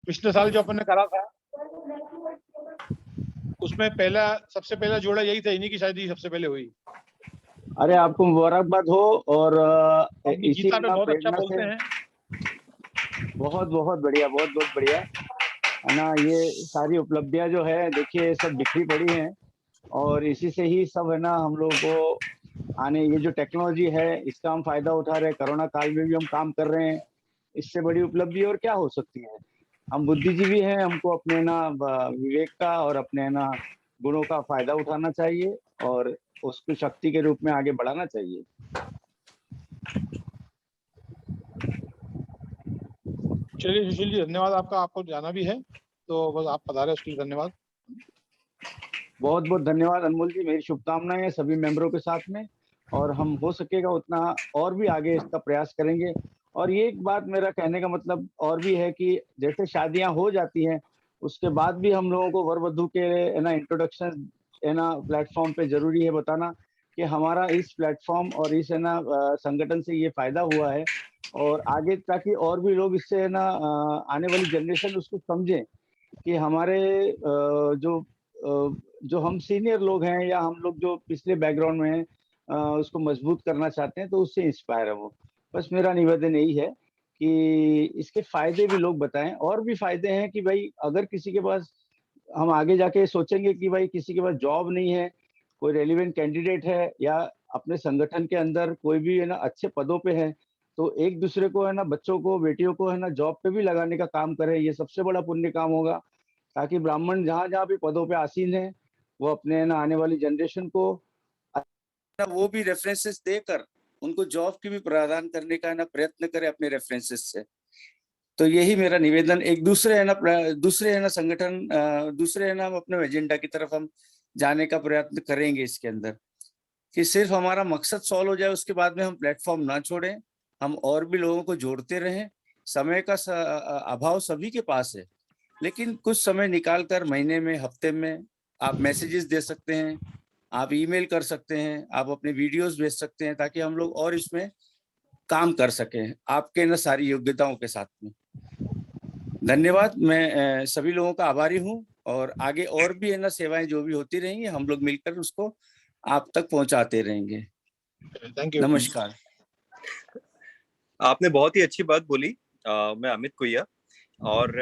पिछले साल जो अपन ने करा था उसमें सबसे पहला जोड़ा यही था, इन्हीं की शादी सबसे पहले हुई। अरे आपको मुबारकबाद हो। और अपनी इसी गीता पे ना बहुत अच्छा प्रेरणा बोलते से हैं। बहुत बहुत बढ़िया, बहुत बहुत बढ़िया है ना। ये सारी उपलब्धियां जो है देखिए सब बिखरी पड़ी हैं, और इसी से ही सब है ना हम लोगों को आने, ये जो टेक्नोलॉजी है इसका हम फायदा उठा रहे हैं। कोरोना काल में भी हम काम कर रहे हैं। इससे बड़ी उपलब्धि और क्या हो सकती है। हम बुद्धिजीवी हैं, हमको अपने ना विवेक का और अपने ना गुणों का फायदा उठाना चाहिए और उसको शक्ति के रूप में आगे बढ़ाना चाहिए। चलिए सुशील जी, धन्यवाद आपका। आपको जाना भी है तो बस आप पधारे, उसके लिए धन्यवाद। बहुत बहुत धन्यवाद अनमोल जी, मेरी शुभकामनाएं हैं सभी मेंबरों के साथ में, और हम हो सकेगा उतना और भी आगे इसका प्रयास करेंगे। और ये एक बात मेरा कहने का मतलब और भी है कि जैसे शादियां हो जाती हैं उसके बाद भी हम लोगों को वर वधू के है ना इंट्रोडक्शन है ना प्लेटफॉर्म पे जरूरी है बताना कि हमारा इस प्लेटफॉर्म और इस है ना संगठन से ये फायदा हुआ है, और आगे ताकि और भी लोग इससे है ना आने वाली जनरेशन उसको समझें कि हमारे जो हम सीनियर लोग हैं या हम लोग जो पिछले बैकग्राउंड में हैं उसको मजबूत करना चाहते हैं तो उससे इंस्पायर है वो। बस मेरा निवेदन यही है कि इसके फायदे भी लोग बताएं। और भी फायदे हैं कि भाई अगर किसी के पास, हम आगे जाके सोचेंगे कि भाई किसी के पास जॉब नहीं है, कोई रेलिवेंट कैंडिडेट है या अपने संगठन के अंदर कोई भी है ना अच्छे पदों पे है, तो एक दूसरे को है ना बच्चों को बेटियों को है ना जॉब पे भी लगाने का काम करें। ये सबसे बड़ा पुण्य काम होगा, ताकि ब्राह्मण जहाँ जहाँ भी पदों पे आसीन है वो अपने ना आने वाली जनरेशन को वो भी रेफरेंसेस देकर उनको जॉब की भी प्रदान करने का ना प्रयत्न करे अपने रेफरेंसेस से। तो यही मेरा निवेदन। एक दूसरे है ना संगठन दूसरे है ना अपने एजेंडा की तरफ हम जाने का प्रयत्न करेंगे इसके अंदर, कि सिर्फ हमारा मकसद सॉल्व हो जाए उसके बाद में हम प्लेटफॉर्म ना छोड़ें, हम और भी लोगों को जोड़ते रहें। समय का अभाव सभी के पास है, लेकिन कुछ समय निकाल कर महीने में, हफ्ते में आप मैसेजेस दे सकते हैं, आप ईमेल कर सकते हैं, आप अपने वीडियोस भेज सकते हैं, ताकि हम लोग और इसमें काम कर सकें आपके न सारी योग्यताओं के साथ में। धन्यवाद। मैं सभी लोगों का आभारी हूं, और आगे और भी है ना सेवाएं जो भी होती रहेंगी हम लोग मिलकर उसको आप तक पहुंचाते रहेंगे। Thank you. नमस्कार। आपने बहुत ही अच्छी बात बोली। मैं अमित कुइया, और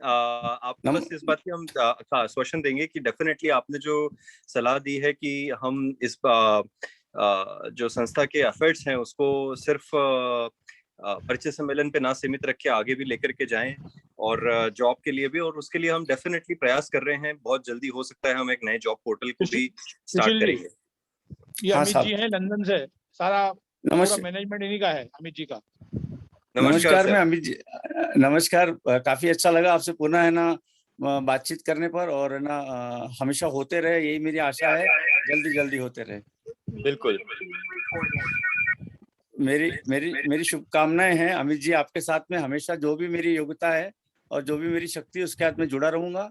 आपको बस इस बात की हम आश्वासन देंगे कि डेफिनेटली आपने जो सलाह दी है कि हम इस जो संस्था के एफर्ट्स हैं उसको सिर्फ परिचय सम्मेलन पे ना सीमित रख के आगे भी लेकर के जाएं, और जॉब के लिए भी, और उसके लिए हम डेफिनेटली प्रयास कर रहे हैं। बहुत जल्दी हो सकता है हम एक नए जॉब पोर्टल को भी स्टार्ट करेंगे। ये हाँ अमित जी हैं लंदन से, सारा पूरा मैनेजमेंट इन्हीं का है, अमित जी का। नमस्कार। मैं अमित जी, नमस्कार। काफी अच्छा लगा आपसे पुनः है ना बातचीत करने पर, और है ना हमेशा होते रहे, यही मेरी आशा है, जल्दी जल्दी होते रहे। बिल्कुल। मेरी मेरी मेरी शुभकामनाएं हैं अमित जी आपके साथ में। हमेशा जो भी मेरी योग्यता है और जो भी मेरी शक्ति है उसके साथ में जुड़ा रहूंगा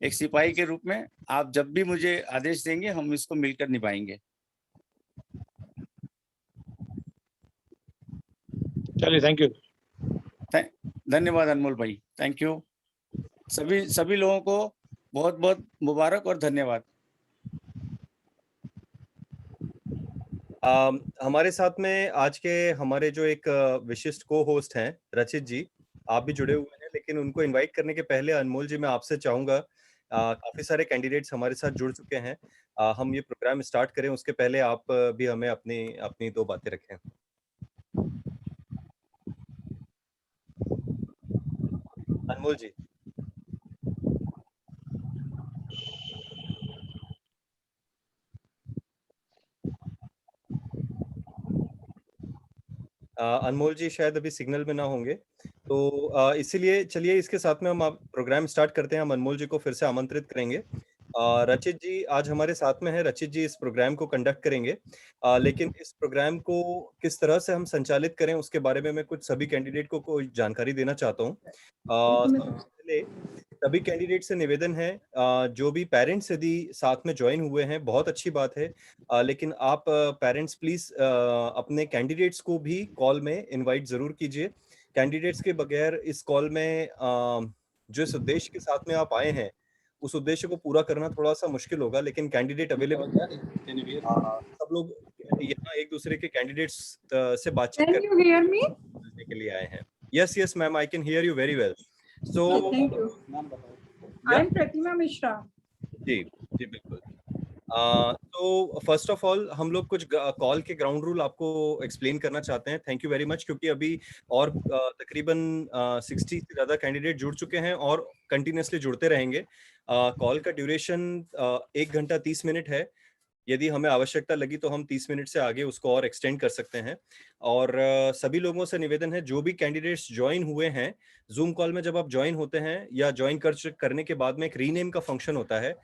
एक सिपाही के रूप में। आप जब भी मुझे आदेश देंगे हम इसको मिलकर निभाएंगे। चलिए, थैंक यू। धन्यवाद अनमोल भाई, थैंक यू। सभी लोगों को बहुत बहुत मुबारक और धन्यवाद। हमारे साथ में आज के हमारे जो एक विशिष्ट को होस्ट हैं रचित जी, आप भी जुड़े हुए हैं, लेकिन उनको इनवाइट करने के पहले अनमोल जी मैं आपसे चाहूंगा, काफी सारे कैंडिडेट्स हमारे साथ जुड़ चुके हैं, हम ये प्रोग्राम स्टार्ट करें उसके पहले आप भी हमें अपनी अपनी दो बातें रखें। अनमोल जी। अनमोल जी शायद अभी सिग्नल में ना होंगे, तो इसीलिए चलिए इसके साथ में हम प्रोग्राम स्टार्ट करते हैं। हम अनमोल जी को फिर से आमंत्रित करेंगे। रचित जी आज हमारे साथ में है। रचित जी इस प्रोग्राम को कंडक्ट करेंगे, लेकिन इस प्रोग्राम को किस तरह से हम संचालित करें उसके बारे में मैं कुछ सभी कैंडिडेट को कोई जानकारी देना चाहता हूँ। पहले सभी कैंडिडेट से निवेदन है, जो भी पेरेंट्स यदि साथ में ज्वाइन हुए हैं बहुत अच्छी बात है, लेकिन आप पेरेंट्स प्लीज अपने कैंडिडेट्स को भी कॉल में इनवाइट जरूर कीजिए। कैंडिडेट्स के बगैर इस कॉल में जिस उद्देश्य के साथ में आप आए हैं उस उद्देश्य को पूरा करना थोड़ा सा मुश्किल होगा, लेकिन कैंडिडेट अवेलेबल सब लोग यहाँ एक दूसरे के कैंडिडेट्स से बातचीत Can you hear me? करने के लिए आए हैं। Yes yes ma'am, I can hear you very well. So Thank you. I am Pratima Mishra. जी जी बिल्कुल। तो फर्स्ट ऑफ ऑल हम लोग कुछ कॉल के ग्राउंड रूल आपको एक्सप्लेन करना चाहते हैं। थैंक यू वेरी मच, क्योंकि अभी और तकरीबन 60 से ज़्यादा कैंडिडेट जुड़ चुके हैं और कंटिन्यूसली जुड़ते रहेंगे। कॉल का ड्यूरेशन 1 घंटा 30 मिनट है। यदि हमें आवश्यकता लगी तो हम 30 मिनट से आगे उसको और एक्सटेंड कर सकते हैं। और सभी लोगों से निवेदन है, जो भी कैंडिडेट्स ज्वाइन हुए हैं जूम कॉल में, जब आप ज्वाइन होते हैं या ज्वाइन करने के बाद में एक रीनेम का फंक्शन होता है।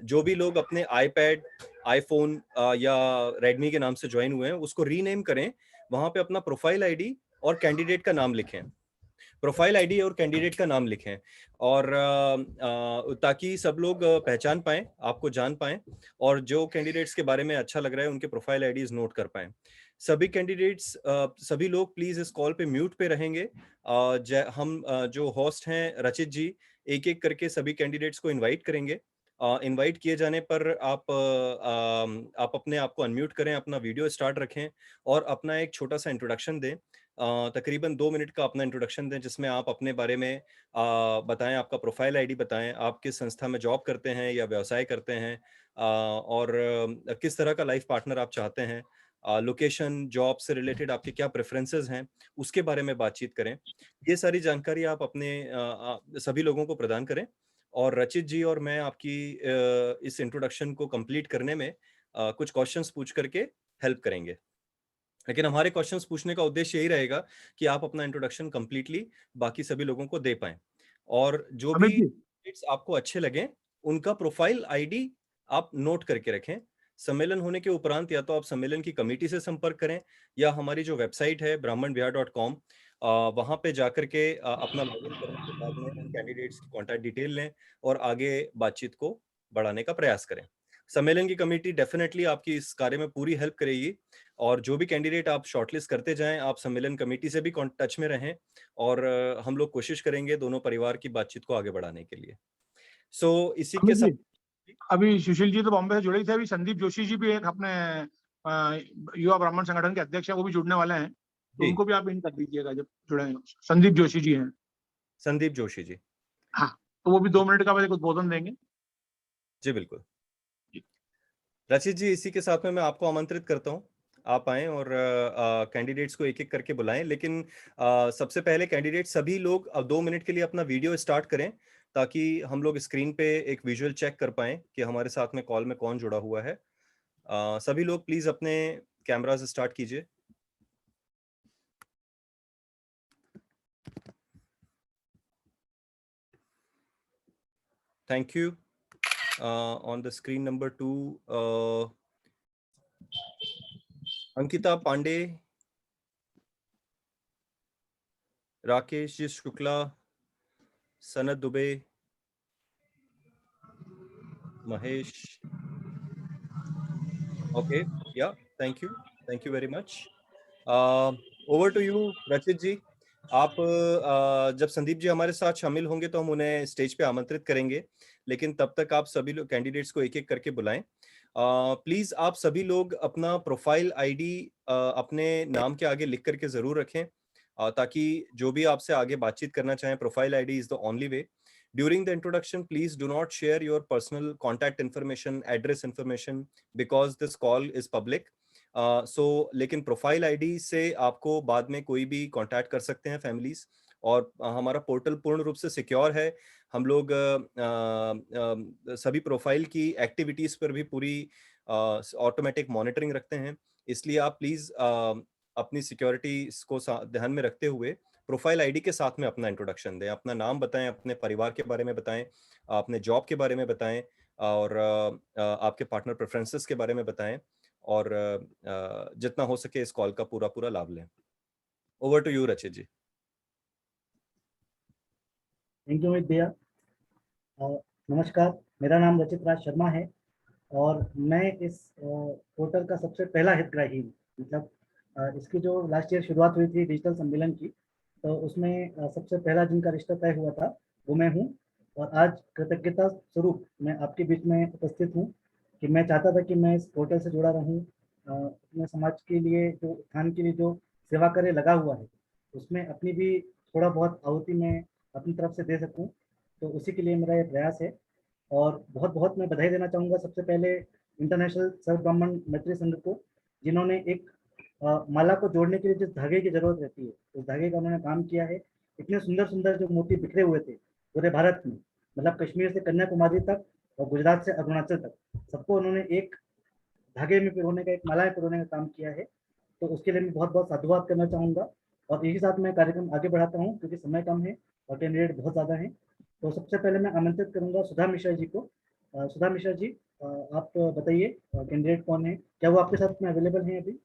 जो भी लोग अपने आईपैड, आईफोन या रेडमी के नाम से ज्वाइन हुए हैं उसको रीनेम करें, वहां पे अपना प्रोफाइल आईडी और कैंडिडेट का नाम लिखें। प्रोफाइल आईडी और कैंडिडेट का नाम लिखें, और ताकि सब लोग पहचान पाएं, आपको जान पाएं, और जो कैंडिडेट्स के बारे में अच्छा लग रहा है उनके प्रोफाइल आईडीज नोट कर पाएं। सभी कैंडिडेट्स, सभी लोग प्लीज इस कॉल पे म्यूट पे रहेंगे। हम जो होस्ट हैं रचित जी, एक एक करके सभी कैंडिडेट्स को इनवाइट करेंगे। इनवाइट किए जाने पर आप अपने आप को अनम्यूट करें, अपना वीडियो स्टार्ट रखें और अपना एक छोटा सा इंट्रोडक्शन दें। तकरीबन 2 मिनट का अपना इंट्रोडक्शन दें, जिसमें आप अपने बारे में बताएं, आपका प्रोफाइल आईडी बताएं, आप किस संस्था में जॉब करते हैं या व्यवसाय करते हैं, और किस तरह का लाइफ पार्टनर आप चाहते हैं, लोकेशन, जॉब से रिलेटेड आपके क्या प्रेफरेंसेस हैं, उसके बारे में बातचीत करें। ये सारी जानकारी आप अपने सभी लोगों को प्रदान करें, और रचित जी और मैं आपकी इस इंट्रोडक्शन को कंप्लीट करने में कुछ क्वेश्चंस पूछ करके हेल्प करेंगे। लेकिन हमारे क्वेश्चंस पूछने का उद्देश्य यही रहेगा कि आप अपना इंट्रोडक्शन कंप्लीटली बाकी सभी लोगों को दे पाएं, और जो भी कैंडिडेट्स आपको अच्छे लगें उनका प्रोफाइल आईडी आप नोट करके रखें। सम्मेलन होने के उपरांत या तो आप सम्मेलन की कमेटी से संपर्क करें, या हमारी जो वेबसाइट है brahmanvihar.com, वहां पे जाकर के अपना लॉगिन करने के बाद में उन कैंडिडेट्स की कॉन्टैक्ट डिटेल लें और आगे बातचीत को बढ़ाने का प्रयास करें। सम्मेलन की कमेटी डेफिनेटली आपकी इस कार्य में पूरी हेल्प करेगी, और जो भी कैंडिडेट आप शॉर्टलिस्ट करते जाएं, आप सम्मेलन कमेटी से भी टच में रहें, और हम लोग कोशिश करेंगे दोनों परिवार की बातचीत को आगे बढ़ाने के लिए। सो इसी के साथ अभी सुशील जी तो बॉम्बे से जुड़े ही थे, अभी संदीप जोशी जी भी एक अपने युवा ब्राह्मण संगठन के अध्यक्ष हैं, वो भी जुड़ने वाले हैं, तो उनको भी आप इन कर दीजिएगा जब जुड़े। संदीप जोशी जी हैं। संदीप जोशी जी, हाँ, तो वो भी 2 मिनट का वैसे कुछ उद्बोधन देंगे। जी बिल्कुल। रचित जी, इसी के साथ में मैं आपको आमंत्रित करता हूँ, आप आएं और कैंडिडेट्स को एक एक करके बुलाएं। लेकिन सबसे पहले कैंडिडेट सभी लोग 2 मिनट के लिए अपना वीडियो स्टार्ट करें, ताकि हम लोग स्क्रीन पे एक विजुअल चेक कर पाएं कि हमारे साथ में कॉल में कौन जुड़ा हुआ है। सभी लोग प्लीज अपने कैमरास स्टार्ट कीजिए। Thank you. On the screen number 2, Ankita Pandey, Rakesh ji Shukla, Sanat Dubey, Mahesh. Okay, yeah thank you very much. Over to you Rachit ji. आप जब संदीप जी हमारे साथ शामिल होंगे तो हम उन्हें स्टेज पे आमंत्रित करेंगे, लेकिन तब तक आप सभी लोग कैंडिडेट्स को एक एक करके बुलाएं। प्लीज आप सभी लोग अपना प्रोफाइल आईडी अपने नाम के आगे लिख करके जरूर रखें, ताकि जो भी आपसे आगे बातचीत करना चाहें, profile ID is the only way. During the introduction, please do not share your personal contact information, address information, because this call is public. लेकिन प्रोफाइल आईडी से आपको बाद में कोई भी कांटेक्ट कर सकते हैं फैमिलीज, और हमारा पोर्टल पूर्ण रूप से सिक्योर है। हम लोग सभी प्रोफाइल की एक्टिविटीज पर भी पूरी ऑटोमेटिक मॉनिटरिंग रखते हैं, इसलिए आप प्लीज अपनी सिक्योरिटी को ध्यान में रखते हुए प्रोफाइल आईडी के साथ में अपना इंट्रोडक्शन दें, अपना नाम बताएं, अपने परिवार के बारे में बताएं, अपने जॉब के बारे में बताएं, और आपके पार्टनर प्रेफरेंसेस के बारे में बताएं, और जितना हो सके इस कॉल का पूरा लाभ लें। Over to you Rachit ji. Thank you भैया। नमस्कार, मेरा नाम रचित राज शर्मा है और मैं इस पोर्टल का सबसे पहला हितग्राही हूँ। मतलब इसकी जो लास्ट ईयर शुरुआत हुई थी डिजिटल सम्मेलन की, तो उसमें सबसे पहला जिनका रिश्ता तय हुआ था वो मैं हूँ। और आज कृतज्ञता स्वरूप मैं आपके बीच में उपस्थित हूँ कि मैं चाहता था कि मैं इस पोर्टल से जुड़ा रहूँ, अपने समाज के लिए जो उत्थान के लिए जो सेवा कार्य लगा हुआ है उसमें अपनी भी थोड़ा बहुत आहुति मैं अपनी तरफ से दे सकूं, तो उसी के लिए मेरा ये प्रयास है। और बहुत बहुत मैं बधाई देना चाहूँगा सबसे पहले इंटरनेशनल सर्व ब्राह्मण मैत्री संघ को, जिन्होंने एक माला को जोड़ने के लिए जिस धागे की जरूरत रहती है उस धागे का उन्होंने काम किया है। इतने सुंदर सुंदर जो मोती बिखरे हुए थे पूरे भारत में, मतलब कश्मीर से कन्याकुमारी तक और गुजरात से अरुणाचल तक, सबको उन्होंने एक धागे में पिरोने का, एक माला में पिरोने का काम किया है। तो उसके लिए मैं बहुत बहुत साधुवाद करना चाहूँगा। और इसी साथ मैं कार्यक्रम आगे बढ़ाता हूँ क्योंकि समय कम है और कैंडिडेट बहुत ज़्यादा हैं। तो सबसे पहले मैं आमंत्रित करूँगा सुधा मिश्रा जी को। सुधा मिश्रा जी, आप बताइए कैंडिडेट कौन है, क्या वो आपके साथ में अवेलेबल हैं अभी?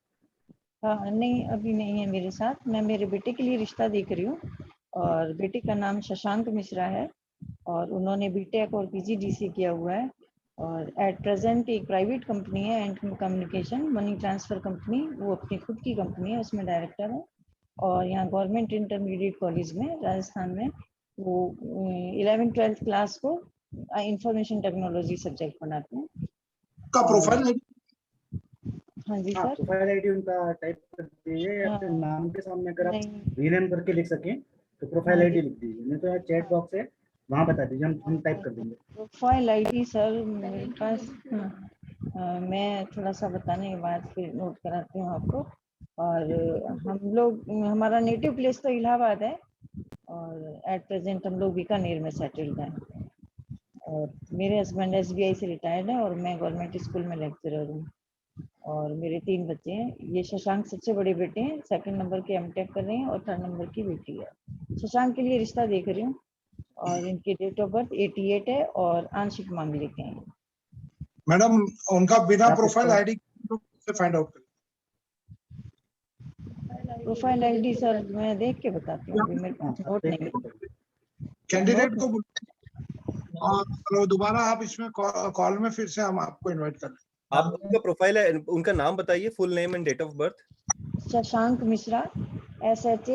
नहीं, अभी नहीं है मेरे साथ। मैं मेरे बेटे के लिए रिश्ता देख रही हूँ और बेटे का नाम शशांक मिश्रा है और उन्होंने बीटेक और पीजीडीसी किया हुआ है और एट प्रेजेंट एक प्राइवेट कंपनी है and communication money transfer company, वो अपनी खुद की कंपनी है, उसमें डायरेक्टर है। और यहाँ गवर्नमेंट इंटरमीडिएट कॉलेज में राजस्थान में वो 11th-12th क्लास को इंफॉर्मेशन टेक्नोलॉजी सब्जेक्ट पढ़ाते हैं। का प्रोफाइल हाँ जी हाँ, सर। प्रोफाइल आईडी उनका टाइप कर दीजिए, अपने नाम के सामने अगर आप रीनेम करके लिख सकें तो प्रोफाइल आईडी लिख दीजिए, नहीं तो यहाँ चैट बॉक्स है वहाँ बता दीजिए, हम टाइप कर देंगे। प्रोफाइल आईडी सर मेरे पास, मैं थोड़ा सा बताने के बाद फिर नोट कराती हूँ आपको। और हम लोग, हमारा नेटिव प्लेस तो इलाहाबाद है और एट प्रेजेंट हम लोग बीकानेर में सेटल्ड हैं। और मेरे हस्बैंड SBI से रिटायर्ड है और मैं गवर्नमेंट स्कूल में लेक्चरर हूँ और मेरे 3 बच्चे हैं। ये शशांक सबसे बड़े बेटे हैं, 2nd नंबर के एमटेक कर रहे हैं और 3rd नंबर की बेटी है। शशांक के लिए रिश्ता देख रही हूँ और इनकी डेट ऑफ बर्थ 88 है और आंशिक मांगलिक हैं। मैडम उनका बिना आप प्रोफाइल इसको- आईडी से फाइंड आउट करें। प्रोफाइल आईडी सर मैं देख के बताती हूँ, अभी मेरे पास नोट नहीं है। कैंडिडेट को और दोबारा आप इसमें कॉल में फिर से हम आपको इनवाइट कर लें। आप उनका प्रोफाइल है, उनका नाम बताइए, full name and date of birth. Shashank Mishra, SHANK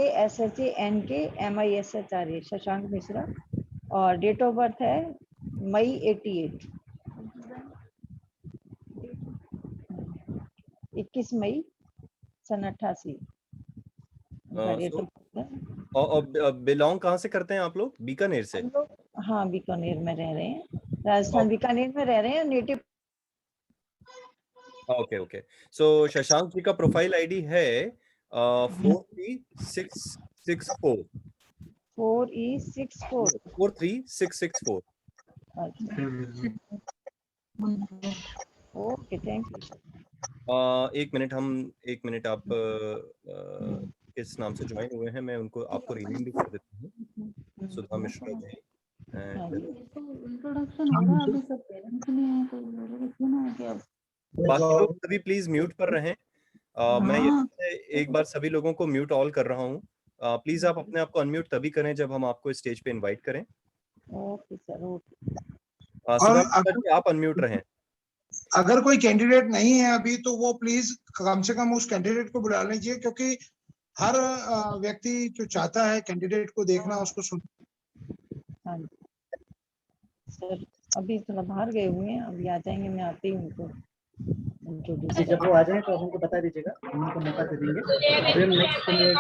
Shashank Mishra और डेट ऑफ बर्थ है मई 88, 21 मई सन 88। और बिलोंग कहाँ से करते हैं आप लोग? बीकानेर से? हम लोग हाँ बीकानेर में रह रहे हैं, राजस्थान बीकानेर में रह रहे हैं। Native okay okay. So Shashank ji का प्रोफाइल आईडी है 43664 4E64 43664। Okay, thank you. एक मिनट आप किस नाम से ज्वाइन हुए हैं, मैं उनको आपको रीनेम भी कर देता हूँ। सुधा मिश्रा जी इंट्रोडक्शन हो रहा है अभी, सब पेरेंट्स नहीं है तो क्यों ना कि अब बाकी लोग सभी प्लीज म्यूट पर रहें। मैं यहाँ से एक बार सभी लोगों को म्यूट ऑल कर रहा हूँ। प्लीज आप अपने आप को अनम्यूट तभी करें जब हम आपको स्टेज पे इनवाइट करें। Okay sir, okay. Sudha Mishra ji आप अनम्यूट रहें। अगर कोई कैंडिडेट नहीं है अभी तो वो प्लीज कम से कम उस कैंडिडेट को बुला लीजिए, क्योंकि हर व्यक्ति जो चाहता है कैंडिडेट को देखना, उसको सुन। हाँ सर, अभी थोड़ा बाहर गए हुए हैं, अभी आ जाएंगे, मैं आती हूँ उनको जी, जब वो आ जाए तो हमको बता दीजिएगा, हम उनको मौका दे देंगे। फिर हम नेक्स्ट कैंडिडेट,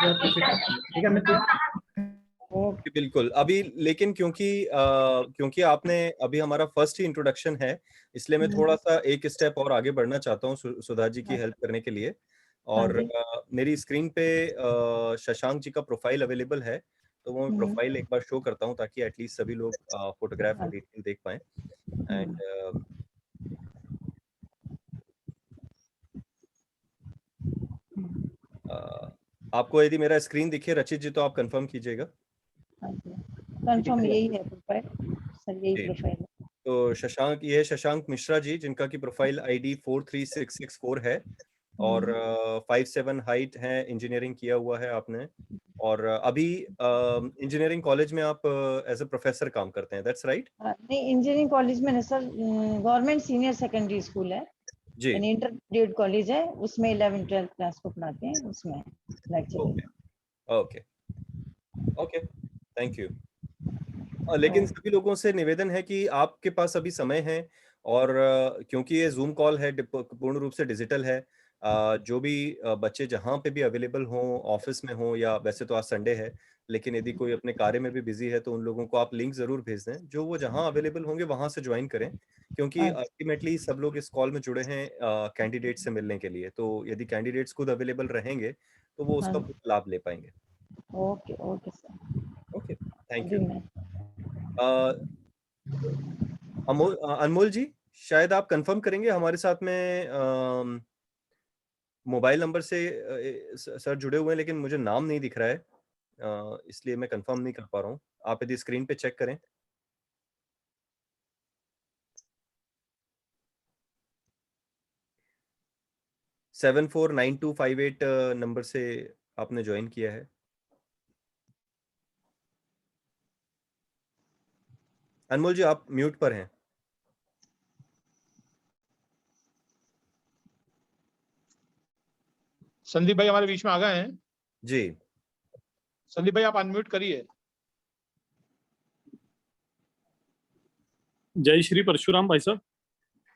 ठीक है मित्र? ओके बिल्कुल। अभी लेकिन क्योंकि आपने अभी हमारा फर्स्ट ही इंट्रोडक्शन है, इसलिए मैं थोड़ा सा एक स्टेप और आगे बढ़ना चाहता हूँ सुधा जी की हेल्प करने के लिए। और मेरी स्क्रीन पे शशांक जी का प्रोफाइल अवेलेबल है, तो वो मैं प्रोफाइल एक बार शो करता हूँ ताकि एटलीस्ट सभी लोग फोटोग्राफ और डिटेल देख पाएं। एंड आपको यदि मेरा स्क्रीन दिखे रचित जी तो आप कंफर्म कीजिएगा। कंफर्म यही है प्रोफाइल सर, यही प्रोफाइल है। तो शशांक, ये शशांक मिश्रा जी जिनका की प्रोफाइल आईडी 43664 है और 5'7" हाइट है, इंजीनियरिंग किया हुआ है आपने और अभी इंजीनियरिंग कॉलेज में आप एज अ प्रोफेसर काम करते हैं, दैट्स राइट? नहीं, इंजीनियरिंग कॉलेज में नहीं sir, government senior secondary school है जी, इंटरमीडिएट कॉलेज है, उसमें 11th-12th क्लास को पढ़ाते हैं, उसमें lecture. Okay okay, thank you. लेकिन सभी लोगों से निवेदन है कि आपके पास अभी समय है और क्योंकि ये जूम कॉल है पूर्ण रूप से डिजिटल है, जो भी बच्चे जहाँ पे भी अवेलेबल हों, ऑफिस में हों या वैसे तो आज संडे है, लेकिन यदि कोई अपने कार्य में भी बिजी है तो उन लोगों को आप लिंक जरूर भेज दें, जो वो जहाँ अवेलेबल होंगे वहां से ज्वाइन करें, क्योंकि अच्छा। अल्टीमेटली सब लोग इस कॉल में जुड़े हैं कैंडिडेट से मिलने के लिए। तो यदि कैंडिडेट्स खुद अवेलेबल रहेंगे तो वो हाँ उसका पूरा लाभ ले पाएंगे। Okay okay sir. Okay, thank अभी यू। मैं अनमोल जी, शायद आप कंफर्म करेंगे हमारे साथ में मोबाइल नंबर से सर जुड़े हुए हैं, लेकिन मुझे नाम नहीं दिख रहा है, इसलिए मैं कंफर्म नहीं कर पा रहा हूँ। आप यदि स्क्रीन पे चेक करें। सेवन 749258 नंबर से आपने ज्वाइन किया है। अनमोल जी, आप म्यूट पर हैं। संदीप भाई हमारे बीच में आ गए हैं। जी, संदीप भाई आप अनम्यूट करिए। जय श्री परशुराम भाई साहब।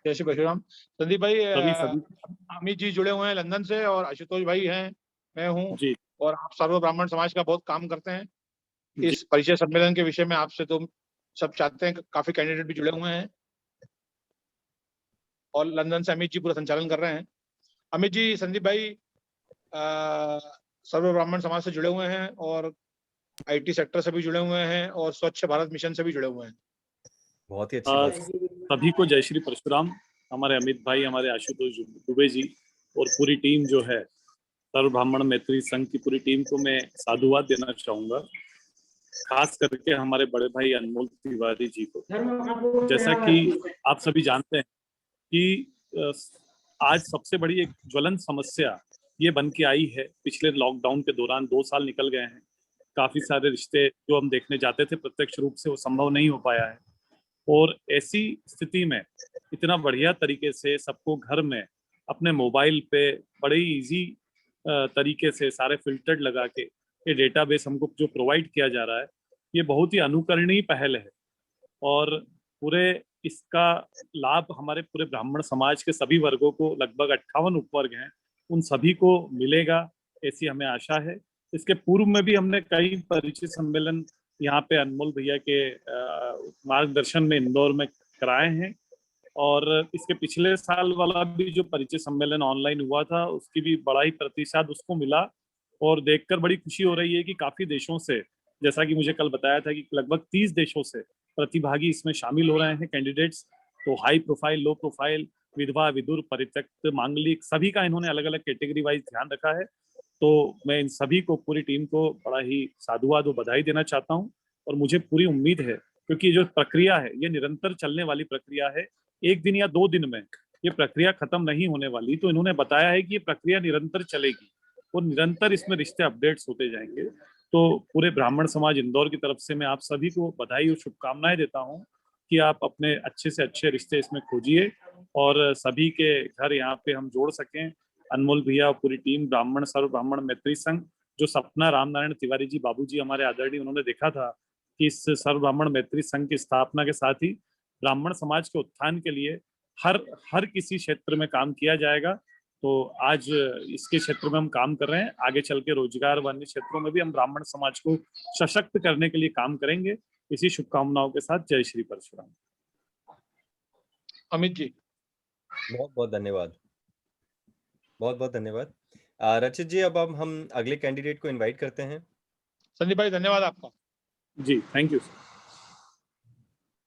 जय श्री परशुराम। संदीप भाई सभी अमित जी जुड़े हुए हैं लंदन से, और आशुतोष भाई हैं, मैं हूँ, जी और आप सर्व ब्राह्मण समाज का बहुत काम करते हैं। जी इस परिचय सम्मेलन के विषय में आपसे तो सब चाहते हैं, काफी कैंडिडेट भी जुड़े हुए हैं, और लंदन से अमित जी पूरा संचालन कर रहे हैं। अमित जी, संदीप भाई सर्व ब्राह्मण समाज से जुड़े हुए हैं, और आईटी सेक्टर से भी जुड़े हुए हैं, और स्वच्छ भारत मिशन से भी जुड़े हुए हैं। बहुत ही अच्छी बात है। सभी को जय श्री परशुराम। हमारे अमित भाई, हमारे आशुतोष दुबे जी और पूरी टीम जो है सर्व ब्राह्मण मैत्री संघ की पूरी टीम को मैं साधुवाद देना चाहूंगा, खास करके हमारे बड़े भाई अनमोल तिवारी जी को। जैसा कि आप सभी जानते हैं कि आज सबसे बड़ी एक ज्वलंत समस्या ये बन के आई है। पिछले लॉकडाउन के दौरान 2 साल निकल गए हैं, काफी सारे रिश्ते जो हम देखने जाते थे प्रत्यक्ष रूप से वो संभव नहीं हो पाया है, और ऐसी स्थिति में इतना बढ़िया तरीके से सबको घर में अपने मोबाइल पे बड़े ही इजी तरीके से सारे फिल्टर लगा के ये डेटाबेस हमको जो प्रोवाइड किया जा रहा है, ये बहुत ही अनुकरणीय पहल है। और पूरे इसका लाभ हमारे पूरे ब्राह्मण समाज के सभी वर्गों को, लगभग 58 उपवर्ग हैं, उन सभी को मिलेगा, ऐसी हमें आशा है। इसके पूर्व में भी हमने कई परिचय सम्मेलन यहाँ पे अनमोल भैया के मार्गदर्शन में इंदौर में कराए हैं, और इसके पिछले साल वाला भी जो परिचय सम्मेलन ऑनलाइन हुआ था उसकी भी बड़ा ही प्रतिसाद उसको मिला, और देखकर बड़ी खुशी हो रही है कि काफी देशों से, जैसा कि मुझे कल बताया था कि लगभग 30 देशों से प्रतिभागी इसमें शामिल हो रहे हैं कैंडिडेट्स। तो हाई प्रोफाइल, लो प्रोफाइल, विधवा, विदुर, परित्यक्त, मांगलिक, सभी का इन्होंने अलग अलग कैटेगरी वाइज ध्यान रखा है। तो मैं इन सभी को, पूरी टीम को बड़ा ही साधुवाद और बधाई देना चाहता हूँ, और मुझे पूरी उम्मीद है, क्योंकि ये जो प्रक्रिया है ये निरंतर चलने वाली प्रक्रिया है, एक दिन या 2 दिन में ये प्रक्रिया खत्म नहीं होने वाली। तो इन्होंने बताया है कि ये प्रक्रिया निरंतर चलेगी और निरंतर इसमें रिश्ते अपडेट्स होते जाएंगे। तो पूरे ब्राह्मण समाज इंदौर की तरफ से मैं आप सभी को बधाई और शुभकामनाएं देता हूँ कि आप अपने अच्छे से अच्छे रिश्ते इसमें खोजिए, और सभी के घर यहाँ पे हम जोड़ सकें। अनमोल भैया और पूरी टीम ब्राह्मण सर्व ब्राह्मण मैत्री संघ, जो सपना रामनारायण तिवारी जी बाबूजी हमारे आदरणीय, उन्होंने देखा था कि इस सर्व ब्राह्मण मैत्री संघ की स्थापना के साथ ही ब्राह्मण समाज के उत्थान के लिए हर किसी क्षेत्र में काम किया जाएगा। तो आज इसके क्षेत्र में हम काम कर रहे हैं, आगे चल के रोजगार व अन्य क्षेत्रों में भी हम ब्राह्मण समाज को सशक्त करने के लिए काम करेंगे। इसी शुभकामनाओं के साथ जय श्री परशुराम। अमित जी, बहुत बहुत धन्यवाद, बहुत बहुत धन्यवाद। रचित जी, अब हम अगले कैंडिडेट को इनवाइट करते हैं। संदीप भाई धन्यवाद आपका। जी, थैंक यू।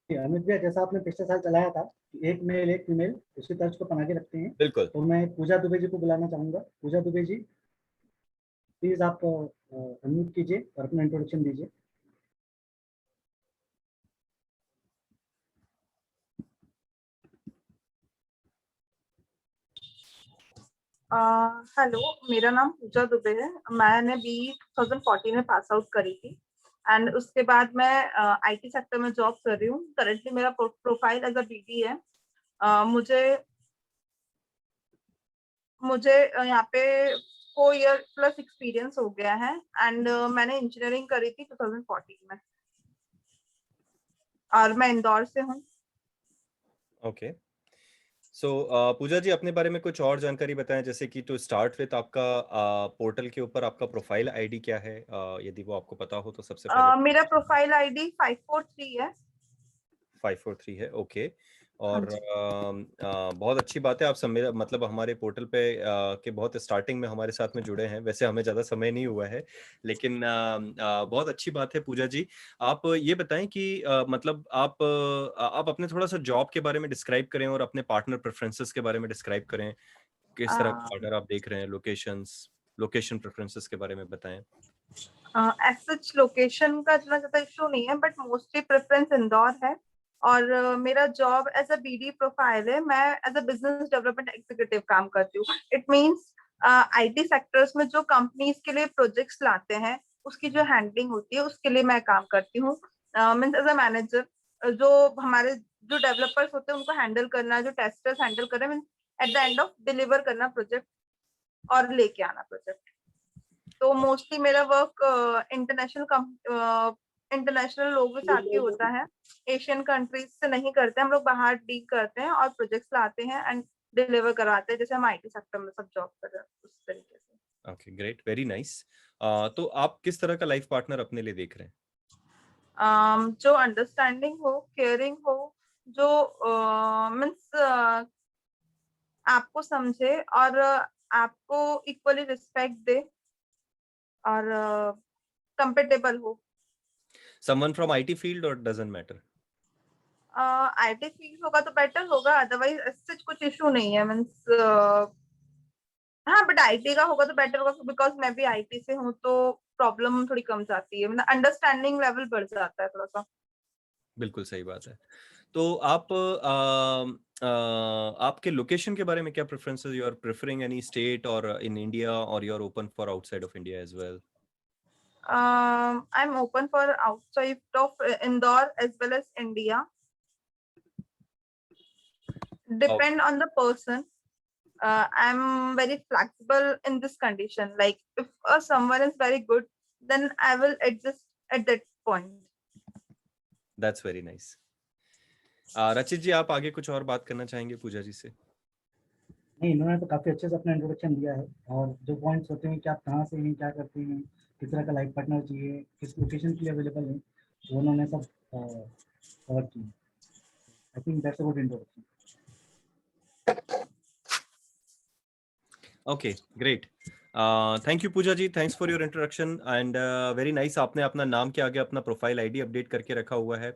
अमित भैया, जैसा आपने पिछले साल चलाया था, एक मेल एक फीमेल, उसकी तर्ज को बना के रखते हैं। बिल्कुल। तो मैं पूजा दुबे जी को बुलाना चाहूंगा। पूजा दुबे जी, प्लीज आप अनम्यूट कीजिए और अपना इंट्रोडक्शन दीजिए। हेलो, मेरा नाम पूजा दुबे है। मैंने BE 2014 में पास आउट करी थी, एंड उसके बाद मैं IT सेक्टर में जॉब कर रही हूँ। करेंटली मेरा प्रोफाइल एज अ BD है। मुझे यहाँ पे 4 ईयर प्लस एक्सपीरियंस हो गया है, एंड मैंने इंजीनियरिंग करी थी 2014 में। और मैं इंदौर से हूँ। ओके, सो पूजा जी अपने बारे में कुछ और जानकारी बताएं, जैसे कि टू स्टार्ट विथ आपका पोर्टल के ऊपर आपका प्रोफाइल आईडी क्या है, यदि वो आपको पता हो तो सबसे पहले। मेरा प्रोफाइल आईडी 543 है। 543 है, ओके। हाँ और जी। बहुत अच्छी बात है, आप सब मेरा मतलब हमारे पोर्टल पे के बहुत स्टार्टिंग में हमारे साथ में जुड़े हैं। वैसे हमें ज़्यादा समय नहीं हुआ है, लेकिन बहुत अच्छी बात है पूजा जी। आप ये बताएं कि मतलब आप अपने थोड़ा सा जॉब के बारे में डिस्क्राइब करें और अपने पार्टनर प्रेफरेंसेस के बारे में डिस्क्राइब करें। किस तरह का पार्टनर आप देख रहे हैं, लोकेशन प्रेफरेंसेस के बारे में बताएं। एज सच लोकेशन का इतना ज्यादा इशू नहीं है, बट मोस्टली प्रेफरेंस इंदौर है। और मेरा job as a BD profile है। मैं as a business development executive काम करती हूँ। इट मींस आईटी सेक्टर्स में जो कंपनीज के लिए प्रोजेक्ट्स लाते हैं, उसकी जो हैंडलिंग होती है, उसके लिए मैं काम करती हूँ। मींस एज अ मैनेजर जो हमारे जो डेवलपर्स होते हैं उनको हैंडल करना, जो टेस्टर्स हैंडल करना, means at the end of deliver करना प्रोजेक्ट और लेके आना प्रोजेक्ट। तो मोस्टली मेरा वर्क इंटरनेशनल लोगों से आके होता है। एशियन कंट्रीज से नहीं करते हम लोग, बाहर डील करते हैं और प्रोजेक्ट्स लाते हैं एंड डिलीवर करवाते हैं, जैसे हम आईटी सेक्टर में सब जॉब कर रहे हैं उस तरीके से। Okay, great, very nice. तो आप किस तरह का लाइफ पार्टनर अपने लिए देख रहे हैं? जो अंडरस्टैंडिंग हो, केयरिंग हो, जो मीन्स आपको समझे और आपको इक्वली रिस्पेक्ट दे और कंफर्टेबल हो। समवन फ्रॉम आईटी फील्ड और डजंट मैटर? आईटी फील्ड होगा तो बेटर होगा, अदरवाइज ऐसे कुछ इशू नहीं है। मीन्स हाँ, बट आईटी का होगा तो बेटर होगा, बिकॉज मैं भी आईटी से हूँ, तो प्रॉब्लम थोड़ी कम जाती है, मतलब अंडरस्टैंडिंग लेवल बढ़ जाता है थोड़ा सा। बिल्कुल सही बात है। तो आप आपके लोकेशन के बारे में क्या preferences? You are preferring any state और इन इंडिया, और you are open for outside of India as well? I'm open for outside of Indore as well as India. Depend on the person. I'm very flexible in this condition. Like if someone is very good, then I will adjust at that point. That's very nice. रचित जी, आप आगे कुछ और बात करना चाहेंगे पूजा जी से? नहीं, इन्होंने तो काफ़ी अच्छे से अपना इंट्रोडक्शन दिया है, और जो पॉइंट्स होते हैं कि आप कहाँ से हैं, क्या करते हैं, किस तरह का लाइफ पार्टनर चाहिए, किस लोकेशन के लिए अवेलेबल है, वो उन्होंने सब कवर किया। I think that's a good introduction. Okay, great. Thank you Pooja ji, thanks for your introduction and very nice. आपने अपना नाम के आगे अपना प्रोफाइल आईडी अपडेट करके रखा हुआ है,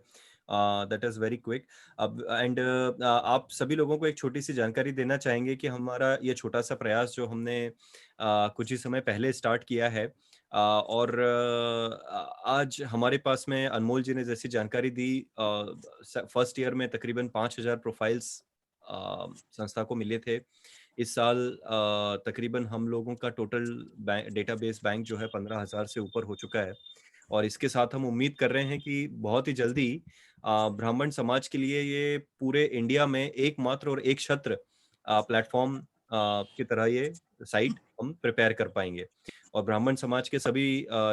दैट इज वेरी क्विक। अब एंड आप सभी लोगों को एक छोटी सी जानकारी देना चाहेंगे कि हमारा ये छोटा सा प्रयास जो हमने कुछ ही समय पहले स्टार्ट किया है, और आज हमारे पास में अनमोल जी ने जैसी जानकारी दी, फर्स्ट ईयर में तकरीबन 5000 प्रोफाइल्स संस्था को मिले थे। इस साल तकरीबन हम लोगों का टोटल डेटाबेस बैंक जो है 15,000 से ऊपर हो चुका है। और इसके साथ हम उम्मीद कर रहे हैं कि बहुत ही जल्दी ब्राह्मण समाज के लिए ये पूरे इंडिया में एकमात्र और एक छत्र प्लेटफॉर्म की तरह ये साइट हम प्रिपेयर कर पाएंगे। और ब्राह्मण समाज के सभी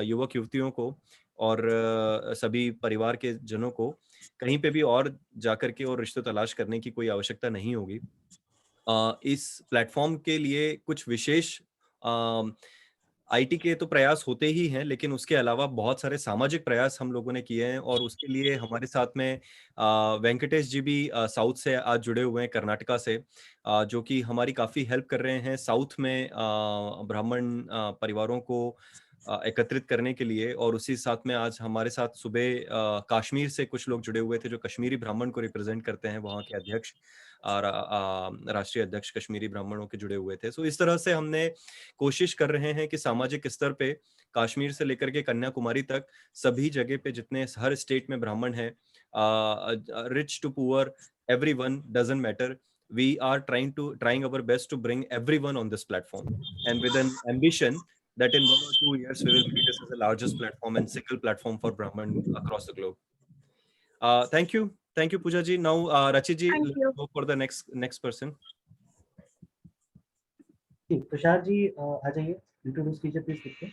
युवक युवतियों को और सभी परिवार के जनों को कहीं पे भी और जाकर के और रिश्ते तलाश करने की कोई आवश्यकता नहीं होगी। इस प्लेटफॉर्म के लिए कुछ विशेष आईटी के तो प्रयास होते ही हैं, लेकिन उसके अलावा बहुत सारे सामाजिक प्रयास हम लोगों ने किए हैं। और उसके लिए हमारे साथ में वेंकटेश जी भी साउथ से आज जुड़े हुए हैं, कर्नाटका से, जो कि हमारी काफ़ी हेल्प कर रहे हैं साउथ में ब्राह्मण परिवारों को एकत्रित करने के लिए। और उसी साथ में आज हमारे साथ सुबह कश्मीर से कुछ लोग जुड़े हुए थे जो कश्मीरी ब्राह्मण को रिप्रेजेंट करते हैं, वहाँ के अध्यक्ष, राष्ट्रीय अध्यक्ष कश्मीरी ब्राह्मणों के जुड़े हुए थे। सो इस तरह से हमने कोशिश कर रहे हैं कि सामाजिक स्तर पे कश्मीर से लेकर के कन्याकुमारी तक सभी जगह पे जितने हर स्टेट में ब्राह्मण हैं, rich to poor, everyone doesn't matter, we are trying our best to bring everyone on this platform, and with an ambition that in 1 or 2 years we will make this as the largest platform and single platform for Brahman across the globe. Thank you Pooja ji. Now Rachit ji, Thank let's you. go for the next person. ठीक, तुषार जी आ जाइए, introduce कीजिए please खुद को।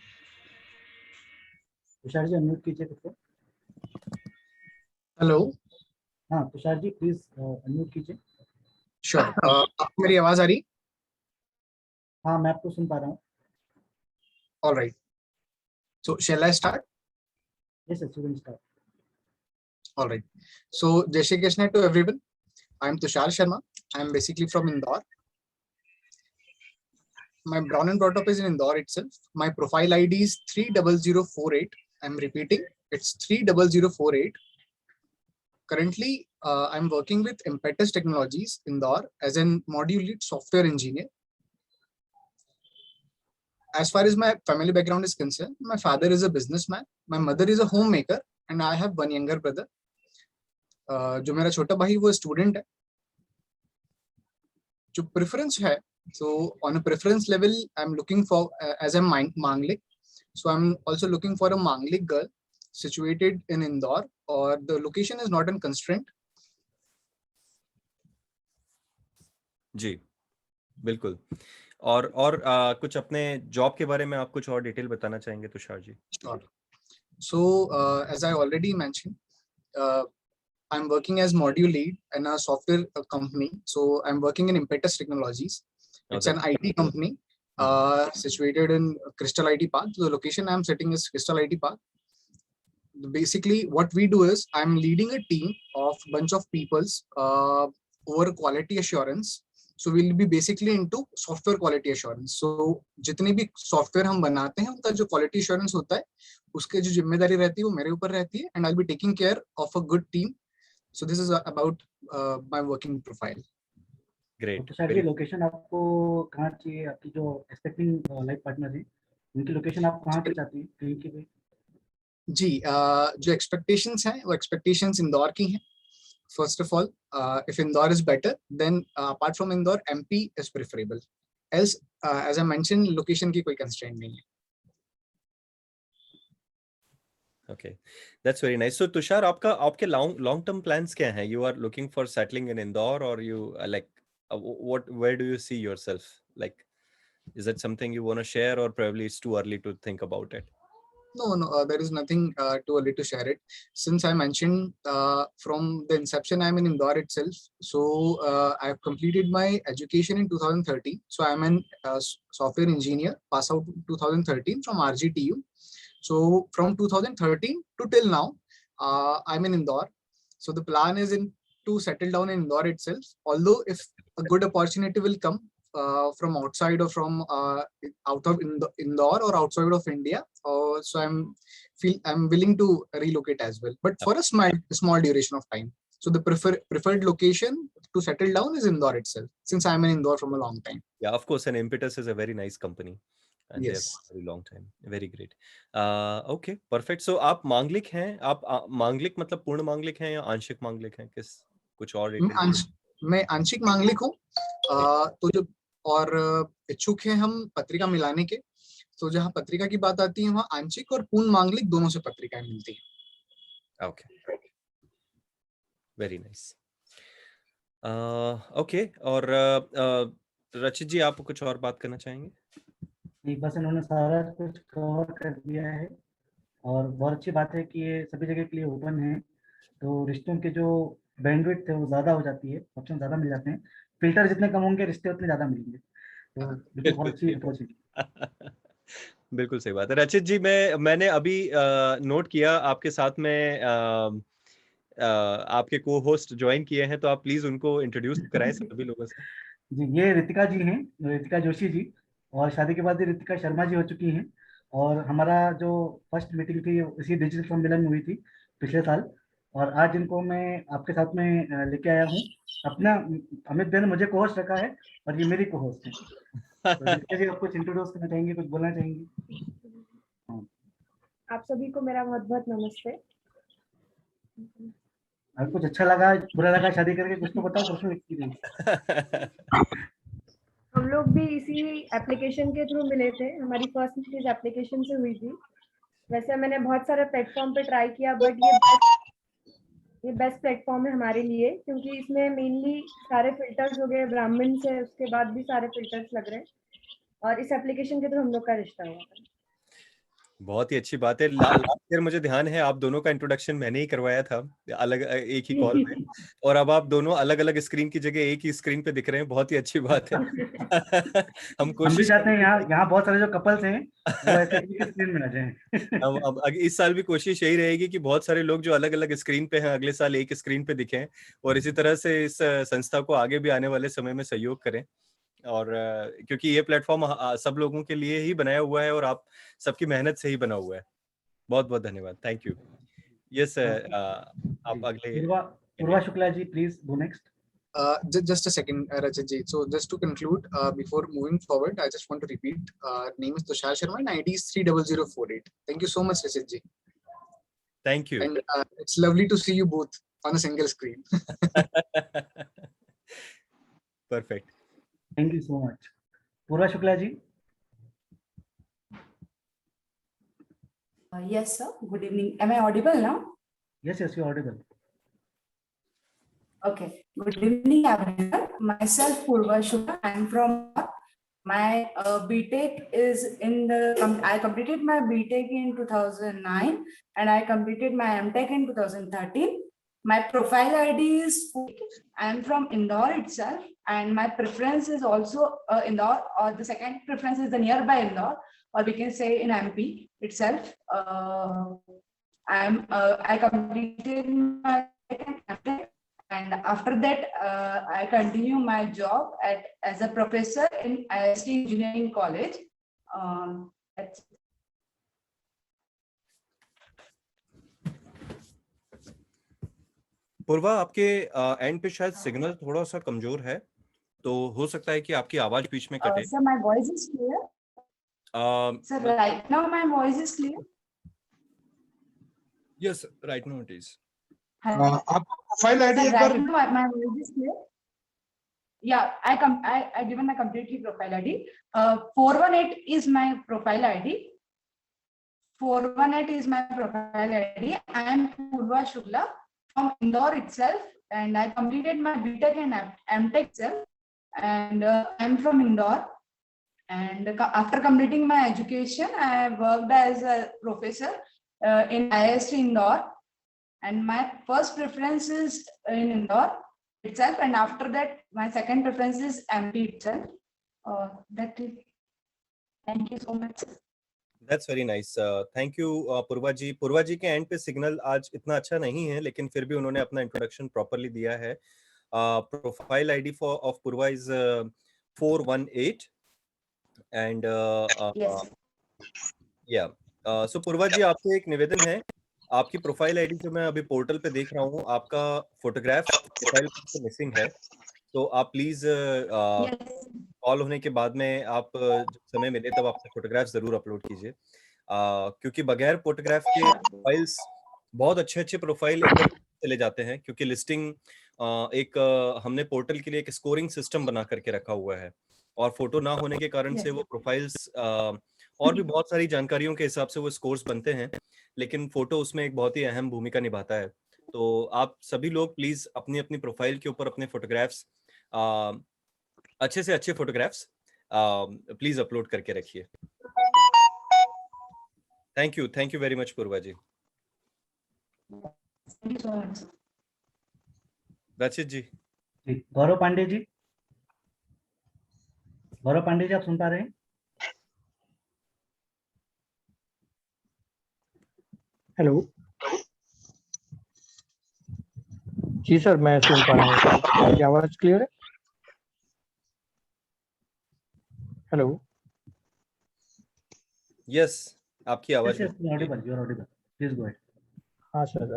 Tushar ji unmute कीजिए खुद को। Hello. हाँ Tushar ji please unmute कीजिए। श्योर। आपको मेरी आवाज आ रही? हाँ मैं आपको सुन पा रहा हूँ। All right, so shall I start? Yes sir, you can start. All right. So, Jai Shri Krishna to everyone. I am Tushar Sharma. I am basically from Indore. My born and brought up is in Indore itself. My profile ID is 30048. I am repeating, it's 30048. Currently, I am working with Impetus Technologies Indore as a module lead software engineer. As far as my family background is concerned, my father is a businessman, my mother is a homemaker, and I have one younger brother. जो मेरा छोटा भाई वो student है। जो preference है, so on a preference level I'm looking for as a Manglik, so I'm also looking for a Manglik girl situated in Indore, or the location is not a constraint. जी बिल्कुल। और कुछ अपने job के बारे में आप कुछ और डिटेल बताना चाहेंगे Tushar ji? Sure. So as I already mentioned, I'm working as module lead in a software company. So I'm working in Impetus Technologies. It's an IT company situated in Crystal IT Park. The location I'm sitting is Crystal IT Park. Basically, what we do is I'm leading a team of bunch of peoples over quality assurance. So we'll be basically into software quality assurance. So जितने भी software हम बनाते हैं उनका जो quality assurance होता है उसके जो जिम्मेदारी रहती है वो मेरे ऊपर रहती है, and I'll be taking care of a good team. So this is about my working profile. Great. तो सर ये लोकेशन आपको कहाँ चाहिए? आपकी जो एक्सपेक्टिंग लाइफ पार्टनर है उनकी लोकेशन आप कहाँ की चाहती हैं कहीं की भी? जी जो एक्सपेक्टेशंस हैं वो एक्सपेक्टेशंस इंदौर की हैं। First of all, if Indore is better, then apart from Indore, MP is preferable. Else, as I mentioned, location की कोई constraint नहीं है। Okay, that's very nice. So Tushar, आपके long term plans क्या हैं? You are looking for settling in Indore, or you like where do you see yourself? Like, is that something you want to share, or probably it's too early to think about it? No, there is nothing too early to share it. Since I mentioned from the inception, I'm in Indore itself. So I've completed my education in 2013. So I'm an software engineer, pass out 2013 from RGTU. So from 2013 to till now, I'm in Indore. So the plan is to settle down in Indore itself. Although if a good opportunity will come from outside or from out of Indore or outside of India, so I'm willing to relocate as well, but for a small duration of time. So the preferred location to settle down is Indore itself, since I'm in Indore from a long time. Yeah, of course, and Impetus is a very nice company. And yes, they have a very long time. Very great. Okay, perfect. So आप मांगलिक हैं? आप मांगलिक मतलब पूर्ण मांगलिक हैं या आंशिक मांगलिक हैं? किस कुछ और मैं आंशिक मांगलिक हूँ। तो जो और इच्छुक हैं हम पत्रिका मिलाने के, तो जहाँ पत्रिका की बात आती है वहाँ आंशिक और पूर्ण मांगलिक दोनों से पत्रिकाएं मिलती हैं। Okay, very nice. ओके, और रचित जी आप कुछ और बात करना चाहेंगे? नहीं, बस इन्होंने सारा कुछ कवर कर दिया है और बहुत अच्छी बात है कि ये सभी जगह के लिए ओपन है, तो रिश्तों के जो बैंडविड्थ है वो ज़्यादा हो जाती है, ऑप्शन ज़्यादा मिल जाते हैं। फिल्टर जितने कम होंगे रिश्ते उतने ज़्यादा मिलेंगे, तो बिल्कुल बहुत अच्छी अप्रोच है। बिल्कुल सही बात है। रचित जी, मैंने अभी नोट किया आपके साथ में आपके को होस्ट ज्वाइन किए हैं, तो आप प्लीज उनको इंट्रोड्यूस कराएं सभी लोगों से। जी, ये रितिका जी हैं, रितिका जोशी जी, और शादी के बाद ये रितिका शर्मा जी हो चुकी हैं। और हमारा जो फर्स्ट मीटिंग थी इसी डिजिटल सम्मेलन में हुई थी पिछले साल, और आज इनको मैं आपके साथ में लेके आया हूँ। अपना अमित भाई ने मुझे को होस्ट रखा है और ये मेरी को होस्ट है। तो रितिका जी आप कुछ इंट्रोड्यूस करना चाहेंगे, कुछ बोलना चाहेंगी? आप सभी को मेरा बहुत बहुत नमस्ते। अगर कुछ अच्छा लगा बुरा लगा शादी करके कुछ तो बताओ, पर्सनल एक्सपीरियंस। हम लोग भी इसी एप्लीकेशन के थ्रू मिले थे, हमारी फर्स्ट मीटिंग एप्लीकेशन से हुई थी। वैसे मैंने बहुत सारे प्लेटफॉर्म पे ट्राई किया, बट ये बेस्ट प्लेटफॉर्म है हमारे लिए, क्योंकि इसमें मेनली सारे फिल्टर्स हो गए, ब्राह्मण से उसके बाद भी सारे फिल्टर्स लग रहे हैं, और इस एप्लीकेशन के थ्रू हम लोग का रिश्ता हुआ था। बहुत ही अच्छी बात है। लास्ट ईयर मुझे ध्यान है आप दोनों का इंट्रोडक्शन मैंने ही करवाया था अलग एक ही कॉल में, और अब आप दोनों अलग अलग स्क्रीन की जगह एक ही स्क्रीन पे दिख रहे हैं, बहुत ही अच्छी बात है। हम भी कोशिश चाहते हैं यहाँ बहुत सारे जो कपल्स हैं वो ऐसे एक स्क्रीन में आ जाएं। हम अब इस साल भी कोशिश यही रहेगी कि बहुत सारे लोग जो अलग अलग स्क्रीन पे हैं अगले साल एक स्क्रीन पे दिखें, और इसी तरह से इस संस्था को आगे भी आने वाले समय में सहयोग करें। और क्योंकि ये प्लेटफॉर्म सब लोगों के लिए ही बनाया हुआ है और आप सबकी मेहनत से ही बना हुआ है। बहुत बहुत धन्यवाद, थैंक यू। यस, आप अगले। Purva Shukla ji, please go next. Just a second, Rajat ji. So just to conclude, before moving forward, I just want to repeat. Name is Tushar Sharma and ID is 30048. Thank you so much, Rajat ji. Thank you. And it's lovely to see you both on a single screen. Perfect. Thank you so much. Purva Shukla ji. Yes, sir. Good evening. Am I audible now? Yes, you're audible. Okay. Good evening, everyone. Myself, Purva Shukla. I'm from. My BTech is in the. I completed my BTech in 2009, and I completed my MTech in 2013. My profile ID is. I'm from Indore itself, and my preference is also Indore, or the second preference is the nearby Indore, or we can say in MP itself. I completed my MTech. And after that, I continue my job as a professor in IST Engineering College. That's it. पूर्वा, आपके and पे शायद signal थोड़ा सा कमजोर है, तो हो सकता है कि आपकी आवाज बीच में कटे। Sir, my voice is clear. Sir, right now my voice is clear. Yes, right now it is. आपका प्रोफाइल आईडी एक Right bar now my voice is clear. Yeah, I given my completely profile ID. 418 is my profile ID. 418 is my profile ID. I am Purva Shukla from Indore itself, and I completed my BTech and MTech itself, and I'm from Indore. And after completing my education, I worked as a professor in IST Indore, and my first preference is in Indore itself, and after that my second preference is MP itself. That's it. Thank you so much. That's very nice. Thank you, पूर्वा जी। पूर्वा जी के and पे signal आज इतना अच्छा नहीं है, लेकिन फिर भी उन्होंने अपना इंट्रोडक्शन प्रॉपर्ली दिया है। Profile ID of Purva is 418 and या सो पूर्वा जी, आपसे एक निवेदन है। आपकी प्रोफाइल आईडी जो मैं अभी पोर्टल पे देख रहा हूँ, आपका फोटोग्राफ प्रोफाइल पे मिसिंग है, तो आप प्लीज कॉल होने के बाद में आप जब समय मिले तब अपने फोटोग्राफ जरूर अपलोड कीजिए, क्योंकि बगैर फोटोग्राफ के प्रोफाइल्स बहुत अच्छे प्रोफाइल एकदम चले जाते हैं, क्योंकि लिस्टिंग एक हमने पोर्टल के लिए एक स्कोरिंग सिस्टम बना करके रखा हुआ है, और फोटो ना होने के कारण से वो प्रोफाइल्स और भी बहुत सारी जानकारियों के हिसाब से वो स्कोर्स बनते हैं, लेकिन फोटो उसमें एक बहुत ही अहम भूमिका निभाता है। तो आप सभी लोग प्लीज अपनी अपनी प्रोफाइल के ऊपर अपने फोटोग्राफ्स, अच्छे से अच्छे फोटोग्राफ्स प्लीज अपलोड करके रखिए। थैंक यू वेरी मच पूर्वा जी। रचित जी। गौरव पांडे जी। गौरव पांडे जी, आप सुन पा रहे हैं? हेलो जी सर, मैं सुन पा रहा हूँ। मेरी आवाज क्लियर है? हेलो। यस, आपकी आवाज audible, you are audible, please go ahead. हाँ सर,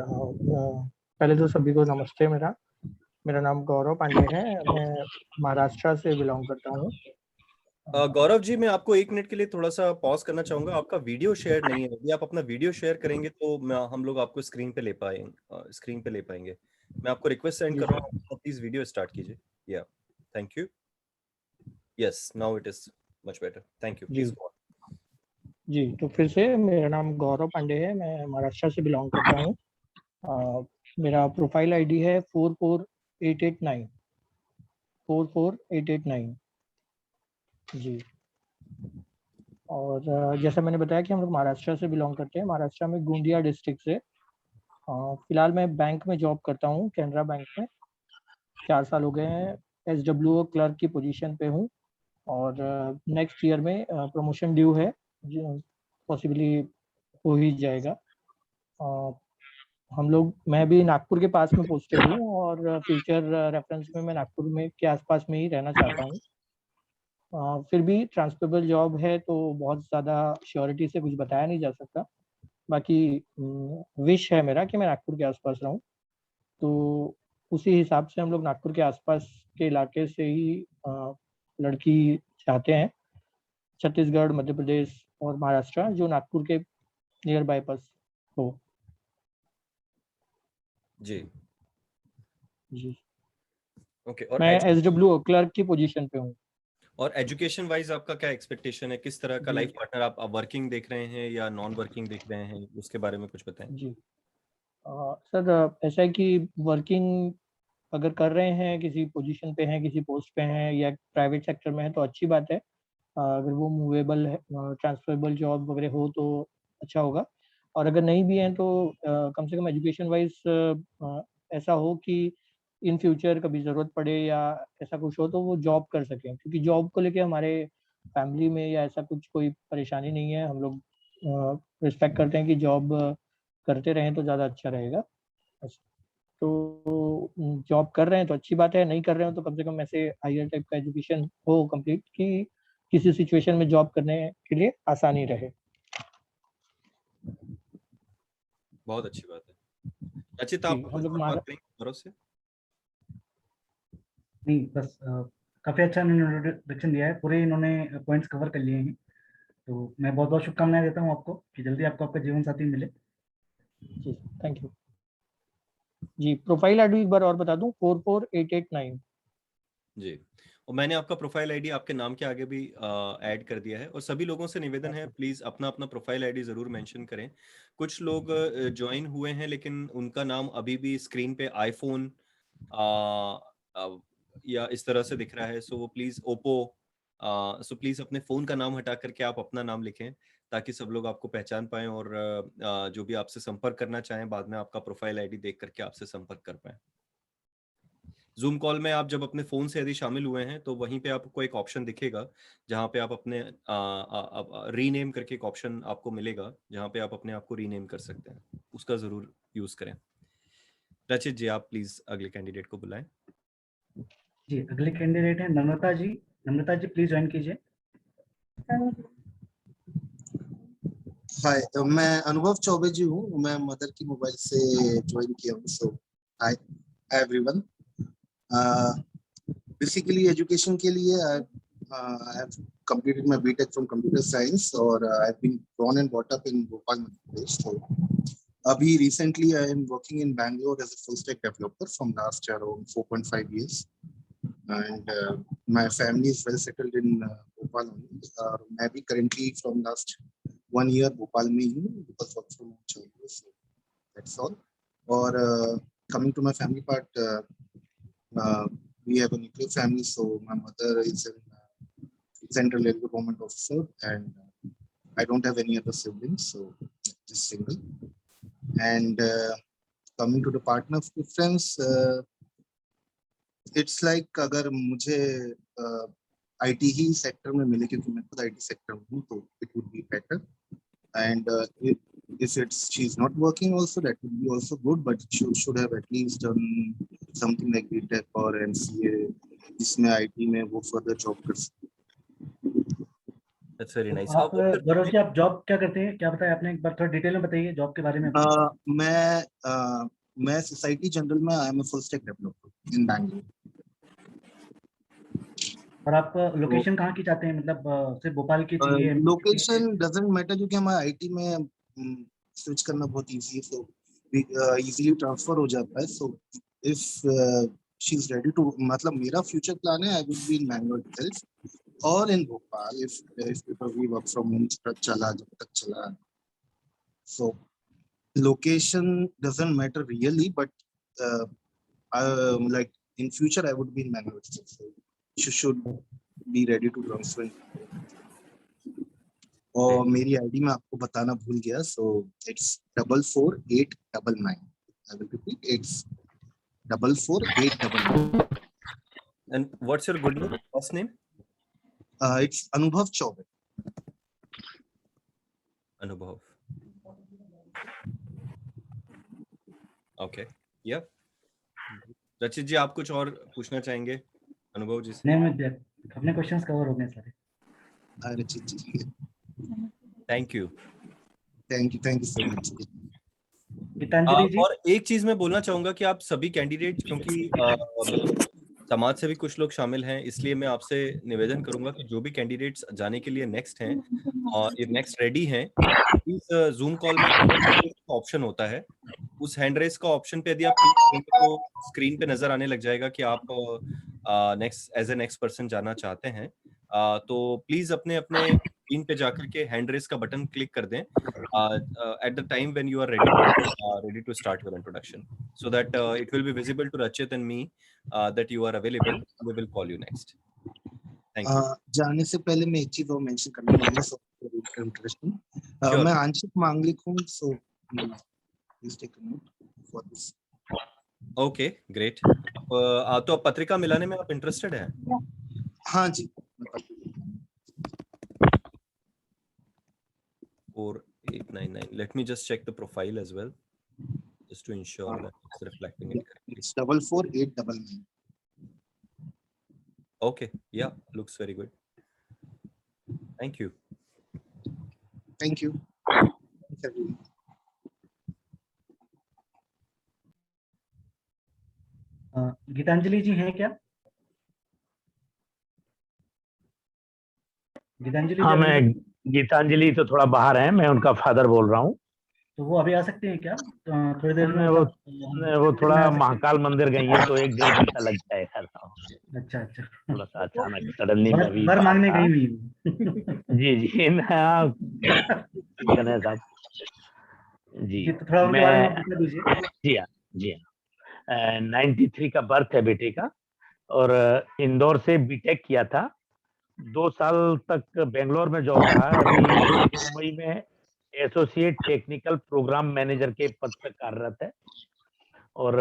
पहले तो सभी को नमस्ते। मेरा नाम गौरव पांडे है, मैं महाराष्ट्र से बिलोंग करता हूँ। गौरव जी, मैं आपको 1 मिनट के लिए थोड़ा सा पॉज करना चाहूंगा। आपका वीडियो शेयर नहीं है, यदि आप अपना वीडियो शेयर करेंगे तो हम लोग आपको स्क्रीन पे ले पाएंगे। मैं आपको रिक्वेस्ट सेंड कर रहा हूँ, प्लीज वीडियो स्टार्ट कीजिए। Yeah thank you. Yes, now it is much better. Thank you, please go. जी, तो फिर से मेरा नाम गौरव पांडे है, मैं महाराष्ट्र से बिलोंग करता हूँ। मेरा प्रोफाइल आईडी है 44889 44889 जी। और जैसा मैंने बताया कि हम लोग महाराष्ट्र से बिलोंग करते हैं, महाराष्ट्र में गोंदिया डिस्ट्रिक्ट से। फिलहाल मैं बैंक में जॉब करता हूँ, कैनरा बैंक में 4 साल हो गए हैं। SWO क्लर्क की पोजीशन पे हूँ और नेक्स्ट ईयर में प्रमोशन ड्यू है, जो पॉसिबली हो ही जाएगा। हम लोग, मैं भी नागपुर के पास में पोस्टेड हूँ और फ्यूचर रेफरेंस में मैं नागपुर में के आसपास में ही रहना चाहता हूँ। फिर भी ट्रांसफरेबल जॉब है तो बहुत ज़्यादा श्योरिटी से कुछ बताया नहीं जा सकता। बाकी विश है मेरा कि मैं नागपुर के आसपास रहूँ, तो उसी हिसाब से हम लोग नागपुर के आसपास के इलाके से ही लड़की चाहते हैं, छत्तीसगढ़, मध्य प्रदेश और महाराष्ट्र, जो नागपुर के नियर बाय पास हो। जी जी ओके। और मैं SWO क्लर्क की पोजीशन पे हूँ। और एजुकेशन वाइज आपका क्या एक्सपेक्टेशन है? किस तरह का लाइफ पार्टनर आप वर्किंग देख रहे हैं या नॉन वर्किंग देख रहे हैं? उसके बारे में कुछ बताएं। जी सर, ऐसा है कि वर्किंग अगर कर रहे हैं, किसी पोजीशन पे हैं, किसी पोस्ट पे हैं या प्राइवेट सेक्टर में है तो अच्छी बात है। अगर वो मूवेबल है, ट्रांसफरेबल जॉब वगैरह हो तो अच्छा होगा। और अगर नहीं भी है तो कम से कम एजुकेशन वाइज ऐसा हो कि इन फ्यूचर कभी ज़रूरत पड़े या ऐसा कुछ हो तो वो जॉब कर सकें, क्योंकि जॉब को लेके हमारे फैमिली में या ऐसा कुछ कोई परेशानी नहीं है। हम लोग रिस्पेक्ट करते हैं कि जॉब करते रहें तो ज़्यादा अच्छा रहेगा। तो जॉब कर रहे हैं तो अच्छी बात है, नहीं कर रहे हो तो कम से कम ऐसे हायर टाइप का एजुकेशन हो कंप्लीट कि किसी सिचुएशन में जॉब करने के लिए आसानी रहे। बहुत अच्छी बात है। रचित, आप हम लोग बात करेंगे गौरव से? नहीं, बस काफी अच्छा इन्होंने इंट्रोडक्शन दिया है, पूरे इन्होंने पॉइंट्स कवर कर लिए हैं। तो मैं बहुत बहुत शुभकामनाएं देता हूँ आपको कि जल्दी आपको आपका जीवन साथी मिले। जी थैंक यू जी। प्रोफाइल आईडी एक बार और बता दूं, 44889 जी। और मैंने आपका प्रोफाइल आईडी आपके नाम के आगे भी ऐड कर दिया है। और सभी लोगों से निवेदन है, प्लीज अपना अपना प्रोफाइल आईडी जरूर मेंशन करें। कुछ लोग ज्वाइन हुए हैं लेकिन उनका नाम अभी भी स्क्रीन पे आईफोन या इस तरह से दिख रहा है, सो वो प्लीज ओप्पो, सो प्लीज अपने फोन का नाम हटा करके आप अपना नाम लिखें ताकि सब लोग आपको पहचान पाएं और जो भी आपसे संपर्क करना चाहें बाद में आपका प्रोफाइल आईडी देख करके आपसे संपर्क कर पाएं। जूम कॉल में आप जब अपने फोन से यदि शामिल हुए हैं तो वहीं पे आपको एक ऑप्शन दिखेगा जहां पे आप अपने रीनेम करके एक ऑप्शन आपको मिलेगा जहां पे आप अपने आप को रीनेम कर सकते हैं, उसका जरूर यूज करें। रचित जी, आप प्लीज अगले कैंडिडेट को बुलाएं। जी, अगले कैंडिडेट है नम्रता जी। नम्रता जी प्लीज ज्वाइन कीजिए। हाय, मैं अनुभव चौबे जी हूँ। मैं मदर की मोबाइल से ज्वाइन किया हूँ। सो हाय एवरीवन। बेसिकली एजुकेशन के लिए I have completed my BTech from computer science और I've been born and brought up in Bhopal, Madhya Pradesh. So अभी recently I am working in Bangalore as a full stack developer from last around 4.5 years. And my family is well settled in Bhopal only. मैं भी currently from last 1 year Bhopal में ही हूँ because work from home चल रही है, so that's all. और coming to my family part, we have a nuclear family, so my mother is a central railway government officer and I don't have any other siblings, so just single. And coming to the partner preference, it's like अगर मुझे IT he sector में मिले, क्योंकि मैं खुद IT sector में हूँ, तो it would be better. And if she's not working also, that would be also good, but she should have at least done something like BTech or MCA जिसमें IT में वो further job कर सके। That's very nice. आप गौरव जी, आप job क्या करते हैं, क्या बताया आपने? एक बार थोड़ा डिटेल में बताइए जॉब के बारे में। मैं सोसाइटी जनरल में I am a full stack developer in Bangalore. और आप लोकेशन कहाँ की चाहते हैं, मतलब सिर्फ भोपाल की चाहिए? लोकेशन डजंट मैटर, क्योंकि हमारा आईटी में स्विच करना बहुत इजी है, सो इजीली ट्रांसफर हो जाता है। So if she is ready to, मतलब मेरा फ्यूचर प्लान है I will be in Bangalore itself और in Bhopal if we work from home चला जब तक चला। सो location doesn't matter really, but like in future I would be in Bangalore, so you should be ready to transfer. और मेरी ID मैं आपको बताना भूल गया, so it's 444899। I will repeat, it's 444899। And what's your good name, first name? It's अनुभव चौबे। अनुभव। Okay, या रचित जी, आप कुछ और पूछना चाहेंगे अनुभव जी से? नहीं, मैं अपने क्वेश्चंस कवर हो गए सारे। Rachit ji, thank you so much. Geetanjali ji, और एक चीज मैं बोलना चाहूंगा कि आप सभी कैंडिडेट, क्योंकि समाज से भी कुछ लोग शामिल हैं, इसलिए मैं आपसे निवेदन करूंगा कि जो भी कैंडिडेट्स जाने के लिए नेक्स्ट हैं और ये नेक्स्ट रेडी हैं, प्लीज जूम कॉल में ऑप्शन होता है, उस हैंड रेस का ऑप्शन पे यदि आप क्लिक करेंगे तो स्क्रीन पे नजर आने लग जाएगा कि आप नेक्स्ट पर्सन जाना चाहते हैं। तो प्लीज अपने स्क्रीन पे जाकर के हैंड रेस का बटन क्लिक कर दें at the time when you are ready to start your introduction, so that it will be visible to Rachit and me that you are available. We will call you next. Thank you. जाने से पहले मैं एक चीज और mention करना चाहूंगा, interesting. मैं आंशिक मांगलिक हूँ, so please take a note for this. Okay, great. तो अब पत्रिका मिलाने में आप इंटरेस्टेड हैं? हाँ जी। 4899. Let me just check the profile as well, just to ensure that it's reflecting it correctly. It's 444899. Okay, yeah, looks very good. Thank you. Thank you. Geetanjali जी हैं क्या? गीतांजलि हाँ, जी मैं गीतांजलि तो थोड़ा बाहर है, मैं उनका फादर बोल रहा हूँ। तो वो अभी आ सकते हैं क्या? थोड़ी देर में वो थोड़ा महाकाल मंदिर गई है, तो 1-1.5 घंटा लग जाएगा। अच्छा अच्छा, थोड़ा सा अचानक सडनली में भी वर मांगने गई हुई। जी गणेश साहब जी, तो थोड़ा उनके बारे में बता दीजिए। जी हाँ, 93 का बर्थ है बेटे का, और इंदौर से बीटेक किया था। 2 साल तक बेंगलोर में जॉब रहा। अभी मुंबई में एसोसिएट टेक्निकल प्रोग्राम मैनेजर के पद पर कार्यरत है, और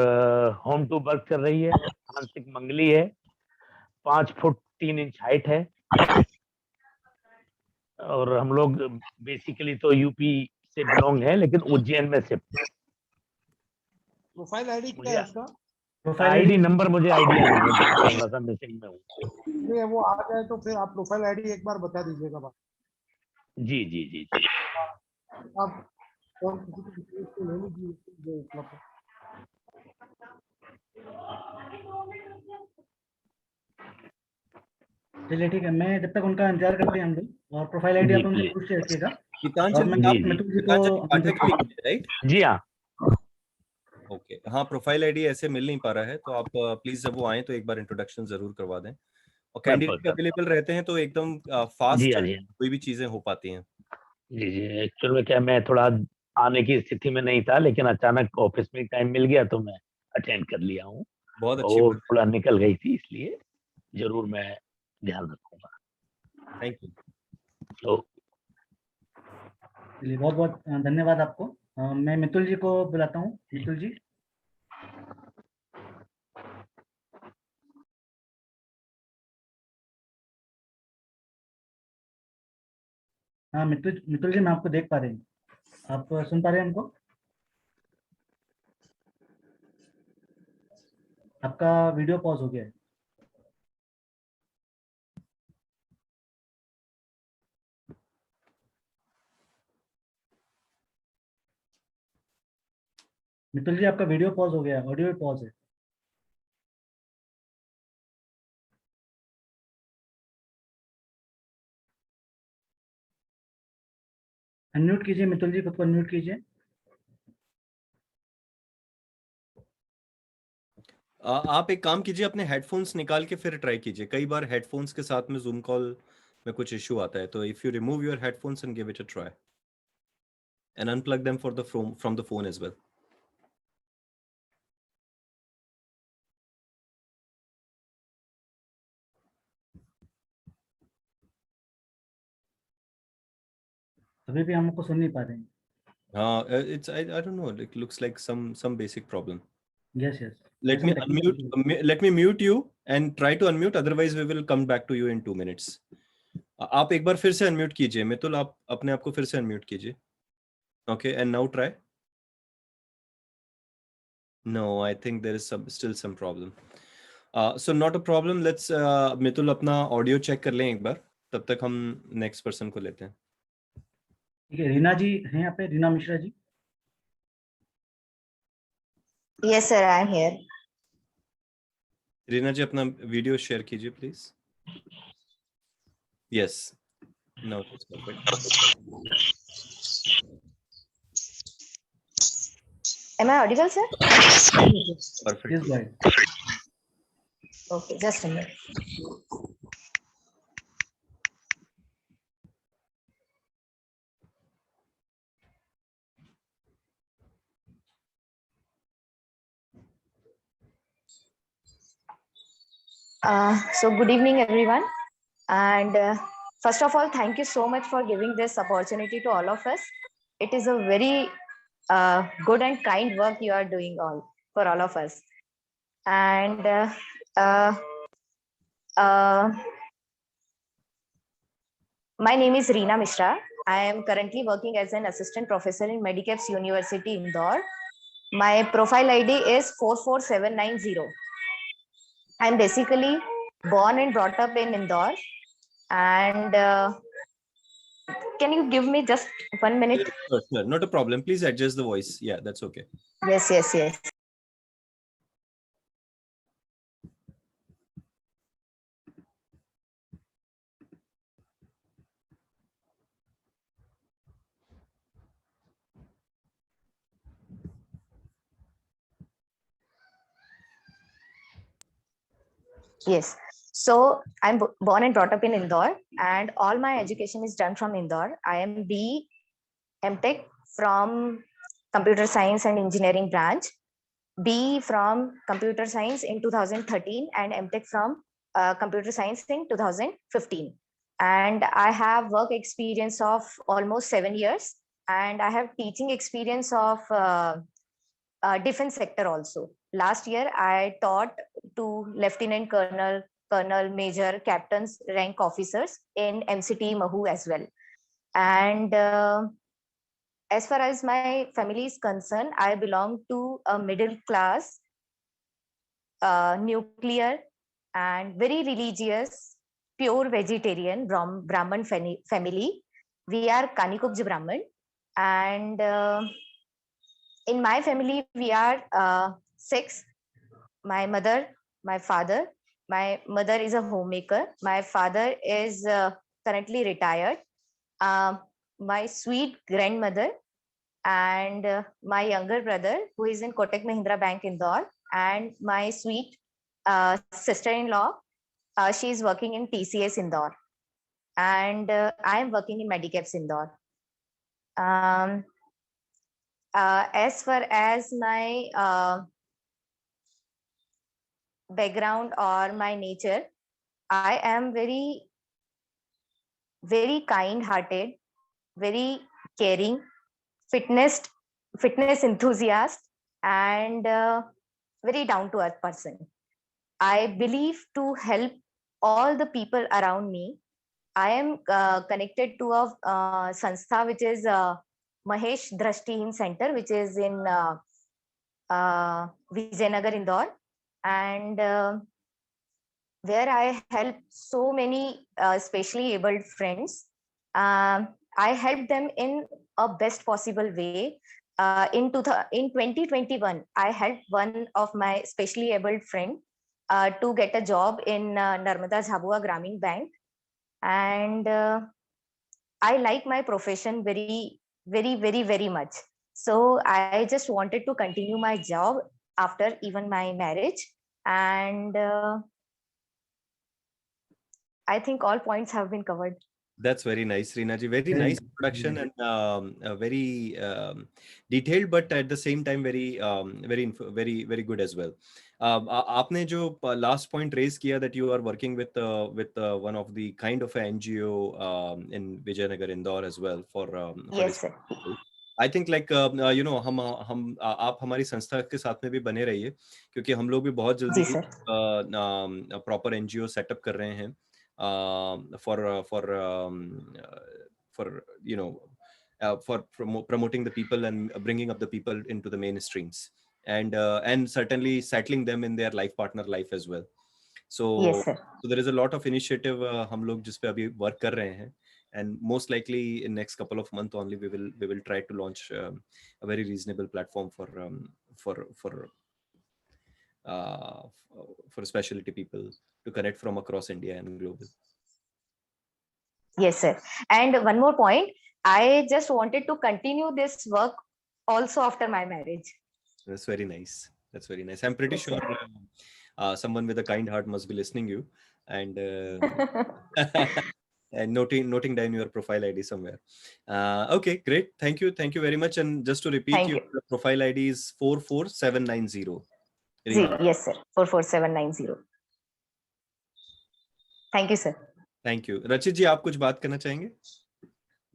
होम टू वर्क कर रही है। आंशिक मंगली है, 5 फुट 3 इंच हाइट है, और हम लोग बेसिकली तो यूपी से बिलोंग है, लेकिन उज्जैन में शिफ्ट। प्रोफाइल आईडी क्या है उसका? आईडी नंबर मुझे आइडिया नहीं है, थोड़ा सा मिसिंग में हूँ। नहीं, वो आ जाए तो फिर आप प्रोफाइल आईडी एक बार बता दीजिएगा। बात जी आप और किसी को ले लीजिए जो उपलब्ध है। चलिए ठीक है, मैं जब तक उनका इंतजार करते हैं हम लोग, और प्रोफाइल आईडी आप उनसे पूछ के रखिएगा। राइट? जी हाँ। ओके, हाँ, प्रोफाइल आईडी ऐसे मिल नहीं पा रहा है, तो आप प्लीज जब वो आए तो एक बार इंट्रोडक्शन जरूर करवा दें, और कैंडिडेट अवेलेबल रहते हैं तो एकदम फास्ट कोई भी चीजें हो पाती हैं। जी एक्चुअल में क्या, मैं थोड़ा आने की स्थिति में नहीं था, लेकिन अचानक ऑफिस में टाइम मिल गया तो मैं अटेंड कर लिया हूँ। बहुत अच्छी और थोड़ा निकल गई थी, इसलिए जरूर मैं ध्यान रखूंगा। Thank you. चलिए, बहुत बहुत धन्यवाद आपको। मैं मितुल जी को बुलाता हूँ। मितुल जी। हाँ मितुल जी, मैं आपको देख पा रही हूँ। आप सुन पा रहे हैं हमको? आपका वीडियो पॉज हो गया है। मितुल जी, आपका वीडियो पॉज हो गया है, ऑडियो पॉज है। अनम्यूट कीजिए मितुल जी, खुद को अनम्यूट कीजिए। आप एक काम कीजिए, अपने हेडफोन्स निकाल के फिर ट्राई कीजिए। कई बार हेडफोन्स के साथ में जूम कॉल में कुछ इश्यू आता है, तो if you remove your headphones and give it a try and unplug them from the phone as well. अभी भी हमको सुन नहीं पा रहे हैं. It's I don't know. It looks like some basic problem. Yes, yes. Let me unmute. Let me mute you and try to unmute. Otherwise, we will come back to you in 2 minutes. आप एक बार फिर से unmute कीजिए. मितुल, आप अपने आप को फिर से unmute कीजिए. Okay, and now try. No, I think there is still some problem. So not a problem. Let's Mitul अपना audio check कर लें एक बार. तब तक हम next person को लेते हैं. ठीक है, रीना जी हैं यहाँ पे, Reena Mishra ji. Yes, sir, I am here. Reena जी अपना वीडियो शेयर कीजिए please. Yes, no, it's perfect. Am I audible, sir? Perfect. Yes, go ahead. Okay, just a minute. So good evening, everyone. And first of all, thank you so much for giving this opportunity to all of us. It is a very good and kind work you are doing for all of us. And my name is Reena Mishra. I am currently working as an assistant professor in Medicaps University, Indore. My profile ID is 44790. I'm basically born and brought up in Indore. And can you give me just 1 minute? Yes, sure, not a problem. Please adjust the voice. Yeah, that's okay. Yes, yes, yes. Yes. So I'm born and brought up in Indore, and all my education is done from Indore. I am BE MTech from Computer Science and Engineering branch, BE from Computer Science in 2013, and MTech from Computer Science in 2015. And I have work experience of almost 7 years, and I have teaching experience of defense sector also. Last year, I taught to lieutenant colonel, major, captains rank officers in MCT Mahu as well. And as far as my family is concerned, I belong to a middle class, nuclear, and very religious, pure vegetarian Brahman family. We are Kanikubj Brahman, and in my family we are 6. My mother, my father. My mother is a homemaker. My father is currently retired. My sweet grandmother and my younger brother, who is in Kotak Mahindra Bank Indore, and my sweet sister-in-law. She is working in TCS Indore, and I am working in Medicaps Indore. As far as my background or my nature, I am very, very kind-hearted, very caring, fitness enthusiast, and very down-to-earth person. I believe to help all the people around me. I am connected to a sanstha which is Mahesh Drashtihin Center, which is in Vijayanagar, Indore, and where I help so many specially abled friends. I help them in a best possible way. In 2021, I helped one of my specially abled friend to get a job in Narmada Jhabua Gramin Bank. And I like my profession very, very, very, very much. So I just wanted to continue my job after even my marriage. And I think all points have been covered. That's very nice, Reena ji. Very nice introduction and very detailed, but at the same time very good as well. आपने जो last point raise किया that you are working with one of the kind of a NGO in Vijayanagar, Indore as well for Yes, sir. people. I think like you know हम आप हमारी संस्था के साथ में भी बने रहिए, क्योंकि हम लोग भी बहुत जल्दी जी सर. प्रॉपर NGO सेटअप कर रहे हैं for you know for promoting the people and bringing up the people into the mainstreams and certainly settling them in their life partner life as well. So Yes, sir. so there is a lot of initiative हम लोग जिस पे अभी work कर रहे हैं, and most likely in next couple of months only we will try to launch a very reasonable platform for specialty people to connect from across India and global. Yes, sir. And one more point, I just wanted to continue this work also after my marriage. That's very nice. That's very nice. I'm pretty sure someone with a kind heart must be listening you and and noting down your profile ID somewhere. Okay, great. Thank you very much. And just to repeat, your profile ID is 44790. Yes, sir. 44790. Thank you, sir. Thank you. Rachit ji, आप कुछ बात करना चाहेंगे?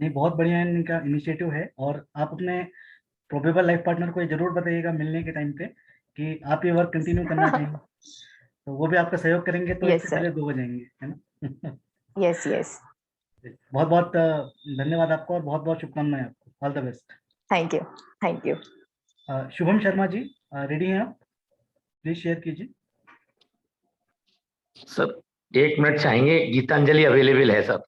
नहीं, बहुत बढ़िया इनका initiative है और आप अपने प्रोबेबल लाइफ पार्टनर को ये जरूर बताइएगा मिलने के टाइम पे कि आप ये वर्क कंटिन्यू करना चाहिए, तो वो भी आपका सहयोग करेंगे तो इससे पहले 2 हो जाएंगे, है ना? Yes yes. बहुत बहुत धन्यवाद आपको और बहुत बहुत शुभकामनाएं आपको। All the best. Thank you. Thank you. Shubham Sharma ji ready हैं आप? प्लीज शेयर कीजिए। सर 1 मिनट चाहेंगे, गीतांजलि अवेलेबल है सर?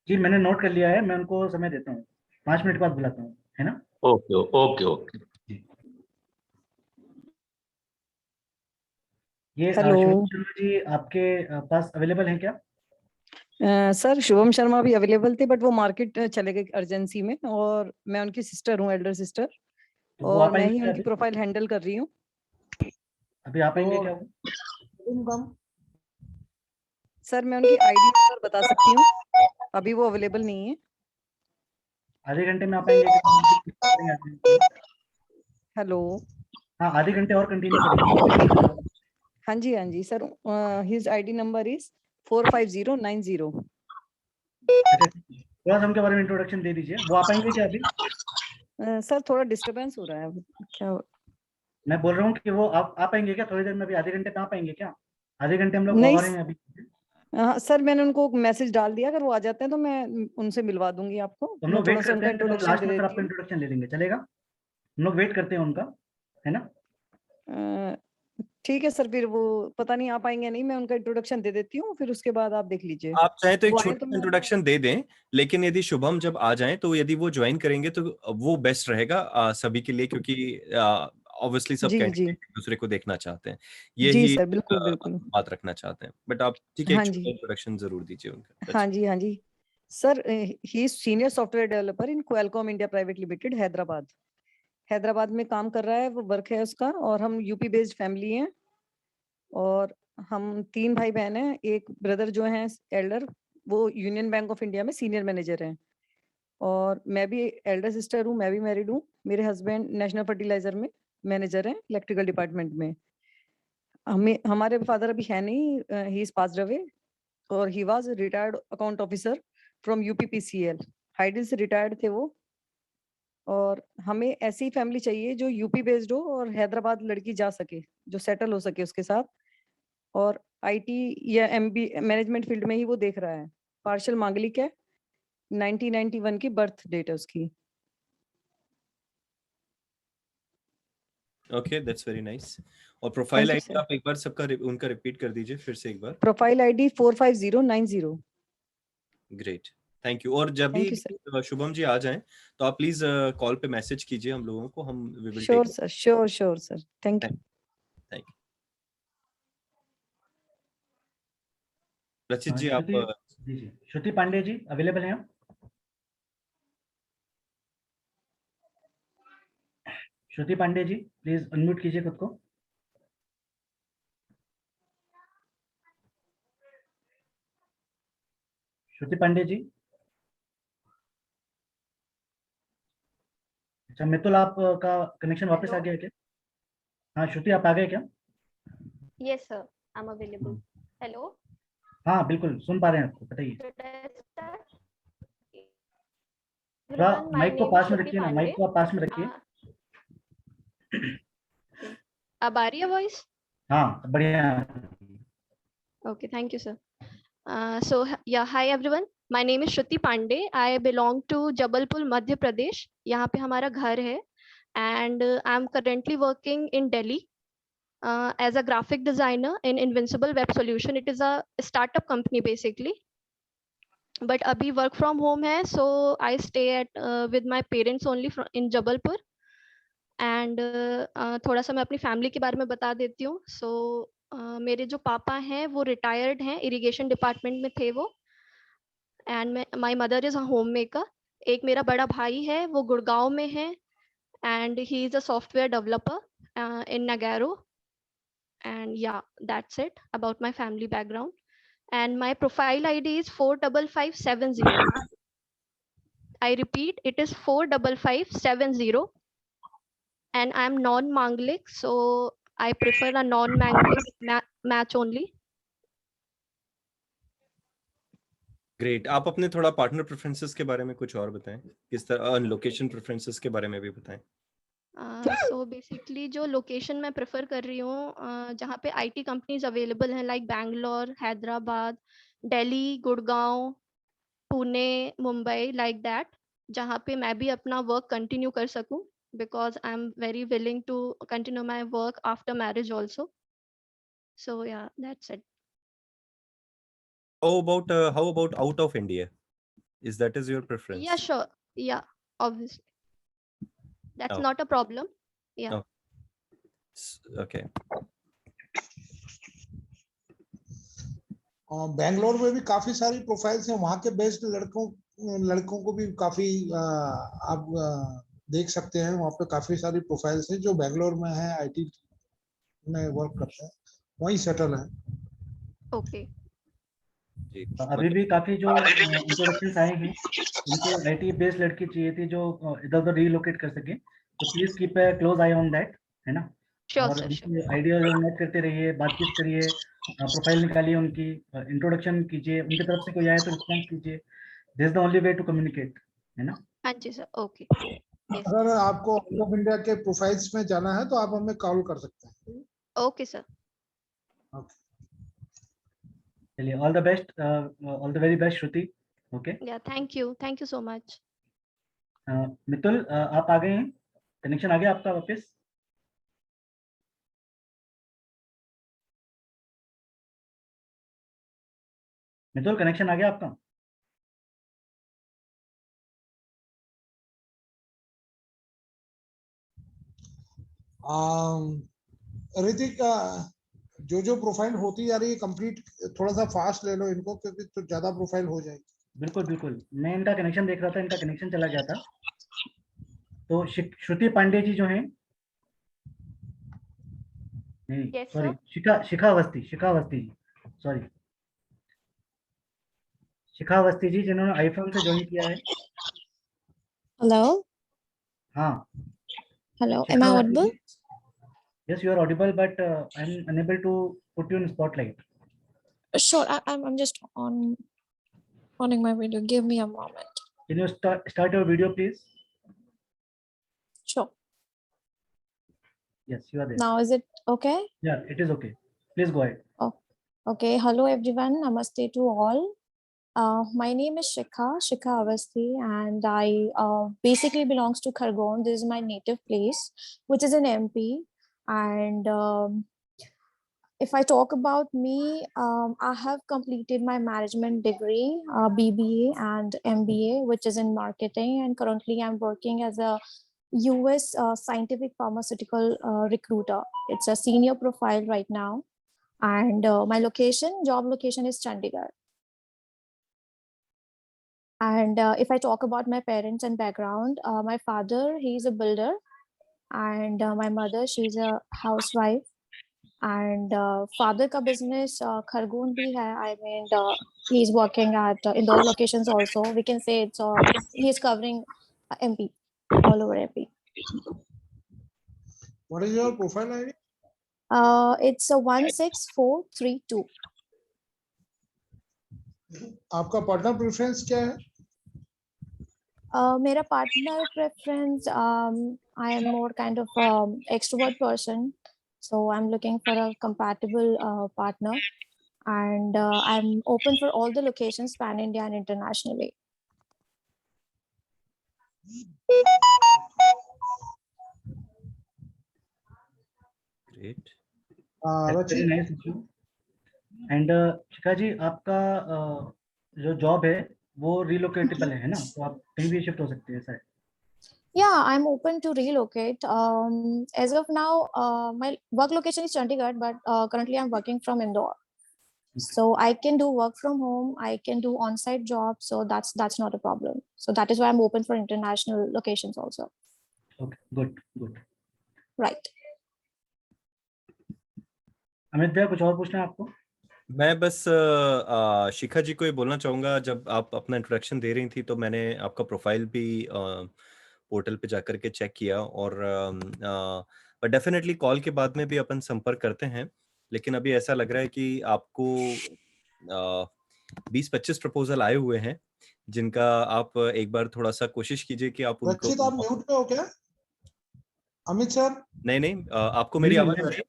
जी मैंने नोट कर लिया है, मैं उनको समय देता हूँ, 5 मिनट बाद बुलाता हूँ, है ना? Okay okay okay. ये शुभम शर्मा जी आपके पास अवेलेबल हैं क्या? सर शुभम शर्मा भी अवेलेबल थे बट वो मार्केट चले गए अर्जेंसी में, और मैं उनकी सिस्टर हूँ, एल्डर सिस्टर, और मैं ही उनकी प्रोफाइल हैंडल कर रही हूँ। अभी आप आएंगे क्या? सर मैं उनकी आईडी नंबर बता सकती हूँ, अभी वो अवेलेबल नहीं है। आधे घंटे में आप आएंगे? हेलो। हाँ, आधे घंटे और कंटिन्यू करेंगे। हाँ जी sir, his ID number is 45090। थोड़ा सा उनके बारे में इंट्रोडक्शन दे दीजिए। वो आप आएंगे क्या अभी? सर थोड़ा डिस्टरबेंस हो रहा है क्या? मैं बोल रहा हूँ कि वो आप आएंगे क्या थोड़ी देर में? अभी आधे घंटे में आप आएंगे क्या? आधे घंटे हम लोग आ रहे हैं अभी। हाँ सर, मैंने उनको मैसेज डाल दिया, अगर वो आ जाते हैं तो मैं उनसे मिलवा दूंगी आपको। हम लोग वेट करते हैं, लास्ट में आपका इंट्रोडक्शन ले लेंगे, चलेगा? हम लोग वेट करते हैं उनका, है ना? ठीक है सर, फिर वो पता नहीं आ पाएंगे नहीं, मैं उनका इंट्रोडक्शन दे देती हूँ, फिर उसके बाद आप देख लीजिए। आप चाहे तो एक छोटा इंट्रोडक्शन दे दें, लेकिन यदि शुभम जब आ जाएं तो यदि वो ज्वाइन करेंगे तो वो बेस्ट रहेगा सभी के लिए, क्योंकि ऑब्वियसली सब कैंडिडेट एक दूसरे को देखना चाहते हैं, ये जी ही सर, बिल्कुल बात रखना चाहते हैं। बट आप ठीक है, एक छोटा इंट्रोडक्शन जरूर दीजिए उनका। हाँ जी sir, he is senior software developer in Qualcomm India private limited, Hyderabad में काम कर रहा है, वो वर्क है उसका, और हम यूपी बेस्ड फैमिली हैं, और हम 3 भाई बहन हैं। एक ब्रदर जो हैं एल्डर, वो यूनियन बैंक ऑफ इंडिया में सीनियर मैनेजर हैं, और मैं भी एल्डर सिस्टर हूँ, मैं भी मैरिड हूँ। मेरे हस्बैंड नेशनल फर्टिलाइजर में मैनेजर हैं, इलेक्ट्रिकल डिपार्टमेंट में। हमारे फादर अभी है नहीं, ही इज पास्ड अवे, और he was retired account officer from UPPCL, hydel से रिटायर्ड थे वो। और हमें ऐसी फैमिली चाहिए जो यूपी बेस्ड हो और हैदराबाद लड़की जा सके, जो सेटल हो सके उसके साथ, और आईटी या एमबी मैनेजमेंट फील्ड में ही वो देख रहा है। पार्शियल मांगलिक है, 1991 की बर्थ डेट है उसकी। Okay, that's very nice. और प्रोफाइल आईडी आप एक बार सबका उनका रिपीट कर दीजिए फिर से एक बार। Profile ID 45090। Great, thank you. और जब भी शुभम जी आ जाएं तो आप प्लीज कॉल पे मैसेज कीजिए हम लोगों को, हम we will take. Sure sir, thank you. Rachit ji आप श्रुति पांडे जी अवेलेबल हैं? श्रुति पांडे जी प्लीज अनम्यूट कीजिए खुद को। श्रुति पांडे जी। अच्छा मितुल, आपका कनेक्शन वापस आ गया है क्या? हाँ श्रुति, आप आ गए क्या? Yes, sir. I'm available. Hello. हाँ बिल्कुल सुन पा रहे हैं आपको, बताइए। Should I start? थोड़ा Everyone, my माइक को name is पास में Shruti रखिए ना, Pandey. माइक को आप पास में रखिए। अब आ रही है voice? हाँ बढ़िया। Okay, thank you, sir. Yeah, hi everyone. My name is Shruti Pandey. I belong to Jabalpur, Madhya Pradesh. यहाँ पे हमारा घर है, and I'm currently working in Delhi as a graphic designer in Invincible Web Solution. It is a startup company basically. But अभी work from home है, so I stay at with my parents only in Jabalpur. And थोड़ा सा मैं अपनी family के बारे में बता देती हूँ. So मेरे जो पापा हैं वो रिटायर्ड हैं, इरिगेशन डिपार्टमेंट में थे वो, and my mother is a homemaker. एक मेरा बड़ा भाई है, वो गुड़गांव में है, and he is a software developer in Nagarro. And yeah, that's it about my family background. And my profile ID is 45570. I repeat, it is 45570. And I'm non-Manglik, so I prefer a non-Manglik match only. Great. आप अपने थोड़ा partner preferences के बारे में कुछ और बताएं, किस तरह लोकेशन प्रेफरेंसेस के बारे में भी बताएं. So basically जो लोकेशन मैं प्रेफर कर रही हूँ, जहाँ पे IT कंपनीज अवेलेबल हैं, like Bangalore, Hyderabad, Delhi, Gurgaon, Pune, Mumbai, like that, जहाँ पे मैं भी अपना वर्क कंटिन्यू कर सकूँ, because I'm very willing to continue my work after marriage also. So yeah, that's it. How about out of India? Is that your preference? Yeah, sure. Yeah, obviously. That's Oh. not a problem. Yeah. Oh. Okay. Bangalore में भी काफी सारी profiles हैं, वहाँ के best लड़कों को भी काफी आप देख सकते हैं. वहाँ पे काफी सारी प्रोफाइल्स हैं जो बैंगलोर में है, आईटी में वर्क करते हैं, वहीं सेटल है. ओके. अभी भी काफी जो इंट्रोडक्शंस आए हैं, उनको आईटी बेस्ड लड़की चाहिए थी जो इधर उधर रिलोकेट कर सके, तो please keep a close I on that, है ना. और आइडिया नोट करते रहिए, बातचीत करिए, प्रोफाइल निकालिए, उनकी इंट्रोडक्शन कीजिए, उनकी तरफ से कोई आए तो रिस्पॉन्स कीजिए. This is the only way to communicate, है ना. हाँ जी सर. ओके. अगर आपको आउट ऑफ इंडिया के प्रोफाइल्स में जाना है तो आप हमें कॉल कर सकते हैं. Okay sir. चलिए, all the best, all the very best Shruti. Okay. Yeah, thank you so much. Mitul, आप आ गए हैं, कनेक्शन आ गया आपका वापस. मितुल, कनेक्शन आ गया आपका. ऋतिक, जो प्रोफाइल होती जा रही है कंप्लीट, थोड़ा सा फास्ट ले लो इनको, क्योंकि तो ज्यादा प्रोफाइल हो जाएगी. बिल्कुल बिल्कुल, मैं इनका कनेक्शन देख रहा था, इनका कनेक्शन चला गया था. तो श्रुति पांडे जी जो हैं, नहीं सॉरी, शिखा अवस्थी जी, जिन्होंने आईफोन से ज्वाइन किया है. हेलो. हाँ. Hello, am I audible? Yes, you are audible, but I'm unable to put you in spotlight. Sure, I'm just owning my video. Give me a moment. Can you start your video, please? Sure. Yes, you are there. Now is it okay? Yeah, it is okay. Please go ahead. Oh, okay. Hello everyone. Namaste to all. My name is Shikha Avasthi, and I basically belongs to Khargone. This is my native place, which is in MP. And if I talk about me, I have completed my management degree, BBA and MBA, which is in marketing, and currently I'm working as a US scientific pharmaceutical recruiter. It's a senior profile right now, and my job location is Chandigarh. And if I talk about my parents and background, my father, he's a builder, and my mother, she's a housewife. and father ka business Khargone bhi hai. I mean, he's working at Indore locations also. We can say it's he's covering MP, all over MP. What is your profile ID? It's 16432. आपका partner preference क्या है? Mera partner preference, I am more kind of extrovert person, so I'm looking for a compatible partner, and I'm open for all the locations, pan India and internationally. Great. That's very nice of you. And शिखा जी, आपका जो job है वो relocatable है ना, तो आप कहीं भी शिफ्ट हो सकते हैं sir? Yeah, I'm open to relocate. As of now, my work location is Chandigarh, but currently I'm working from Indore. So I can do work from home. I can do on-site jobs. So that's not a problem. So that is why I'm open for international locations also. Okay, good. Right. Amit भैया, कुछ और पूछना है आपको? मैं बस शिखा जी को ये बोलना चाहूंगा, जब आप अपना इंट्रोडक्शन दे रही थी तो मैंने आपका प्रोफाइल भी पोर्टल पे जाकर के चेक किया, और डेफिनेटली कॉल के बाद में भी अपन संपर्क करते हैं, लेकिन अभी ऐसा लग रहा है कि आपको 20-25 प्रपोजल आए हुए हैं, जिनका आप एक बार थोड़ा सा कोशिश कीजिए कि आप उनको। रचित, आप म्यूट पे हो क्या? अमित सर? नहीं, आपको मेरी आवाज आ रही है?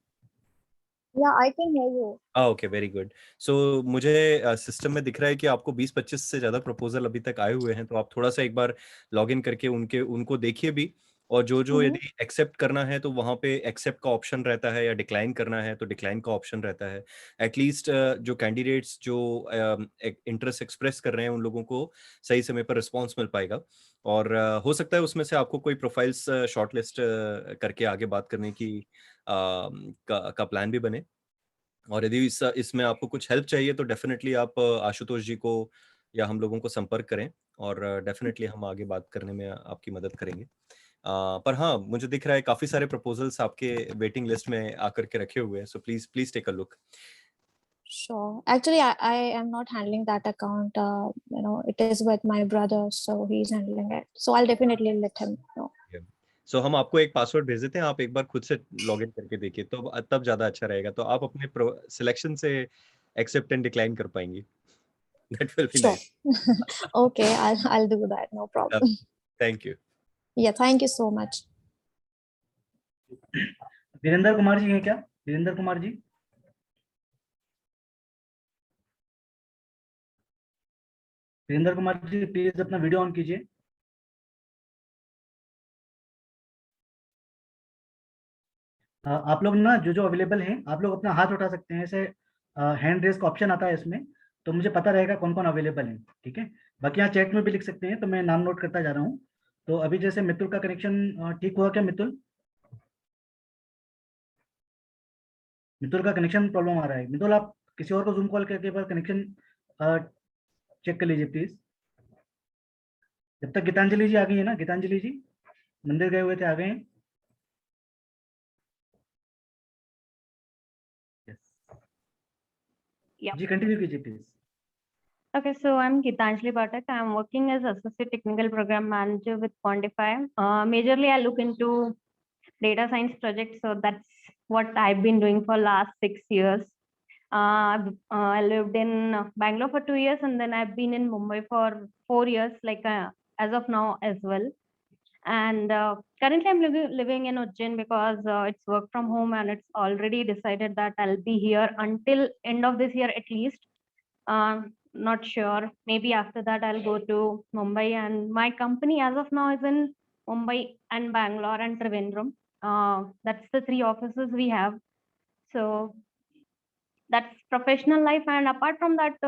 Yeah, I can hear you. Okay, very good. So मुझे सिस्टम में दिख रहा है कि आपको 20-25 से ज्यादा प्रपोजल अभी तक आए हुए हैं, तो आप थोड़ा सा एक बार लॉग इन करके उनको देखिए भी, और जो यदि एक्सेप्ट करना है तो वहां पे एक्सेप्ट का ऑप्शन रहता है, या डिक्लाइन करना है तो डिक्लाइन का ऑप्शन रहता है। एटलीस्ट जो कैंडिडेट्स जो इंटरेस्ट एक्सप्रेस कर रहे हैं उन लोगों को सही समय पर रिस्पॉन्स मिल पाएगा, और हो सकता है उसमें से आपको कोई प्रोफाइल्स शॉर्टलिस्ट करके आगे बात करने की का प्लान भी बने। और यदि इसमें आपको कुछ हेल्प चाहिए तो डेफिनेटली आप आशुतोष जी को या हम लोगों को संपर्क करें, और डेफिनेटली हम आगे बात करने में आपकी मदद करेंगे। पर हाँ, मुझे दिख रहा है काफी सारे प्रपोजल्स आपके वेटिंग लिस्ट में आकर के रखे हुए हैं, so please take a look. Sure. Actually, I am not handling that account. It is with my brother, so he's handling it. So I'll definitely let him know. सो हम आपको एक पासवर्ड भेज देते हैं, आप एक बार खुद से लॉग इन करके देखिए, तो तब ज्यादा अच्छा रहेगा, तो आप अपने सिलेक्शन से एक्सेप्ट एंड डिक्लाइन कर पाएंगी। That will be nice. Okay, I'll do that. No problem. Thank you. Yeah, thank you so much. Virendra Kumar ji हैं क्या? वीरेंद्र कुमार जी? वीरेंद्र कुमार जी, प्लीज अपना वीडियो ऑन कीजिए। आप लोग ना जो अवेलेबल हैं, आप लोग अपना हाथ उठा सकते हैं, ऐसे हैंड रेज का ऑप्शन आता है इसमें, तो मुझे पता रहेगा कौन कौन अवेलेबल है, ठीक है? बाकी यहाँ चैट में भी लिख सकते हैं, तो मैं नाम नोट करता जा रहा हूँ। तो अभी जैसे मितुल का कनेक्शन ठीक हुआ क्या? मितुल का कनेक्शन प्रॉब्लम आ रहा है। मितुल, आप किसी और को जूम कॉल करके एक बार कनेक्शन चेक कर लीजिए प्लीज। जब तक गीतांजलि जी आ गई है ना, गीतांजलि जी मंदिर गए हुए थे, आ गए हैं? Yeah. जी कंटिन्यू कीजिए please. Okay, so I'm Gitanjali Pathak. I'm working as Associate Technical Program Manager with Quantify. Majorly, I look into data science projects, so that's what I've been doing for last 6 years. I lived in Bangalore for 2 years, and then I've been in Mumbai for 4 years, like as of now as well. And currently, I'm living in Ujjain because it's work from home, and it's already decided that I'll be here until end of this year at least. Not sure. Maybe after that I'll go to Mumbai, and my company as of now is in Mumbai and Bangalore and Trivandrum. That's the 3 offices we have. So that's professional life, and apart from that,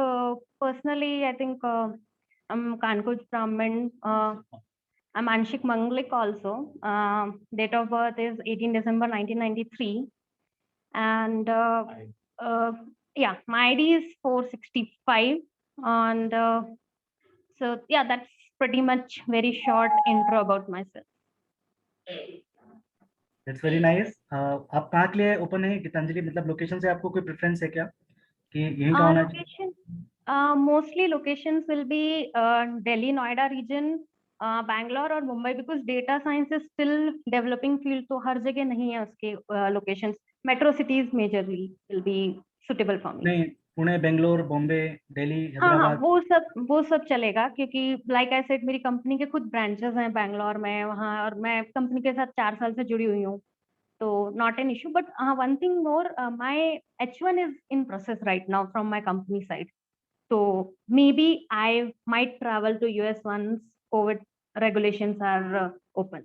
personally, I think I'm Kankuj Brahmin. I'm Anshik Manglik also. Date of birth is 18 December 1993, and yeah, my ID is 465. And so yeah, that's pretty much very short intro about myself. That's very nice. आप कहाँ के लिए open है गीतांजलि, मतलब location से आपको कोई preference है क्या कि यहीं का होना चाहिए? Location, mostly locations will be Delhi, Noida region, Bangalore और Mumbai, because data science is still developing field, तो हर जगह नहीं है उसके locations. Metro cities majorly will be suitable for me. नहीं, पुणे, बेंगलोर, बॉम्बे, दिल्ली, हाँ हैदराबाद। वो सब चलेगा, क्योंकि लाइक आई सेड मेरी कंपनी के खुद ब्रांचेस हैं बैंगलोर में वहाँ, और मैं कंपनी के साथ 4 साल से जुड़ी हुई हूँ, तो not an issue. But one thing more, my H1 is in process right now from my company side, so maybe I might travel to US once COVID regulations are open.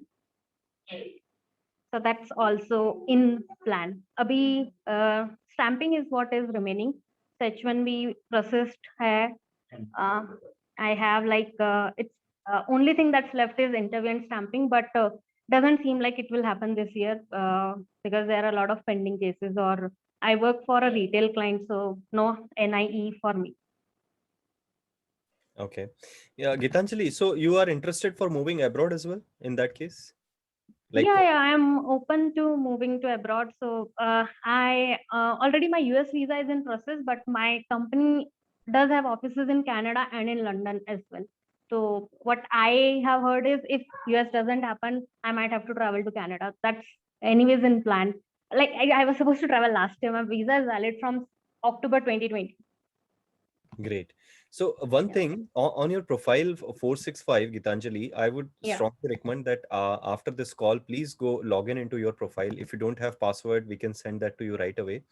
So that's also in plan. Abhi stamping is what is remaining. So H1B processed hai. I have like it's only thing that's left is interview and stamping, but doesn't seem like it will happen this year because there are a lot of pending cases, or I work for a retail client, so no NIE for me. Okay. Yeah, Gitanjali, so you are interested for moving abroad as well in that case? Like, Yeah, I'm open to moving to abroad. So I already my US visa is in process, but my company does have offices in Canada and in London as well. So what I have heard is if US doesn't happen, I might have to travel to Canada. That's anyways in plan. Like I was supposed to travel last year. My visa is valid from October 2020. Great. So one thing on your profile 465, Gitanjali, I would strongly recommend that after this call, please go log in into your profile. If you don't have password, we can send that to you right away.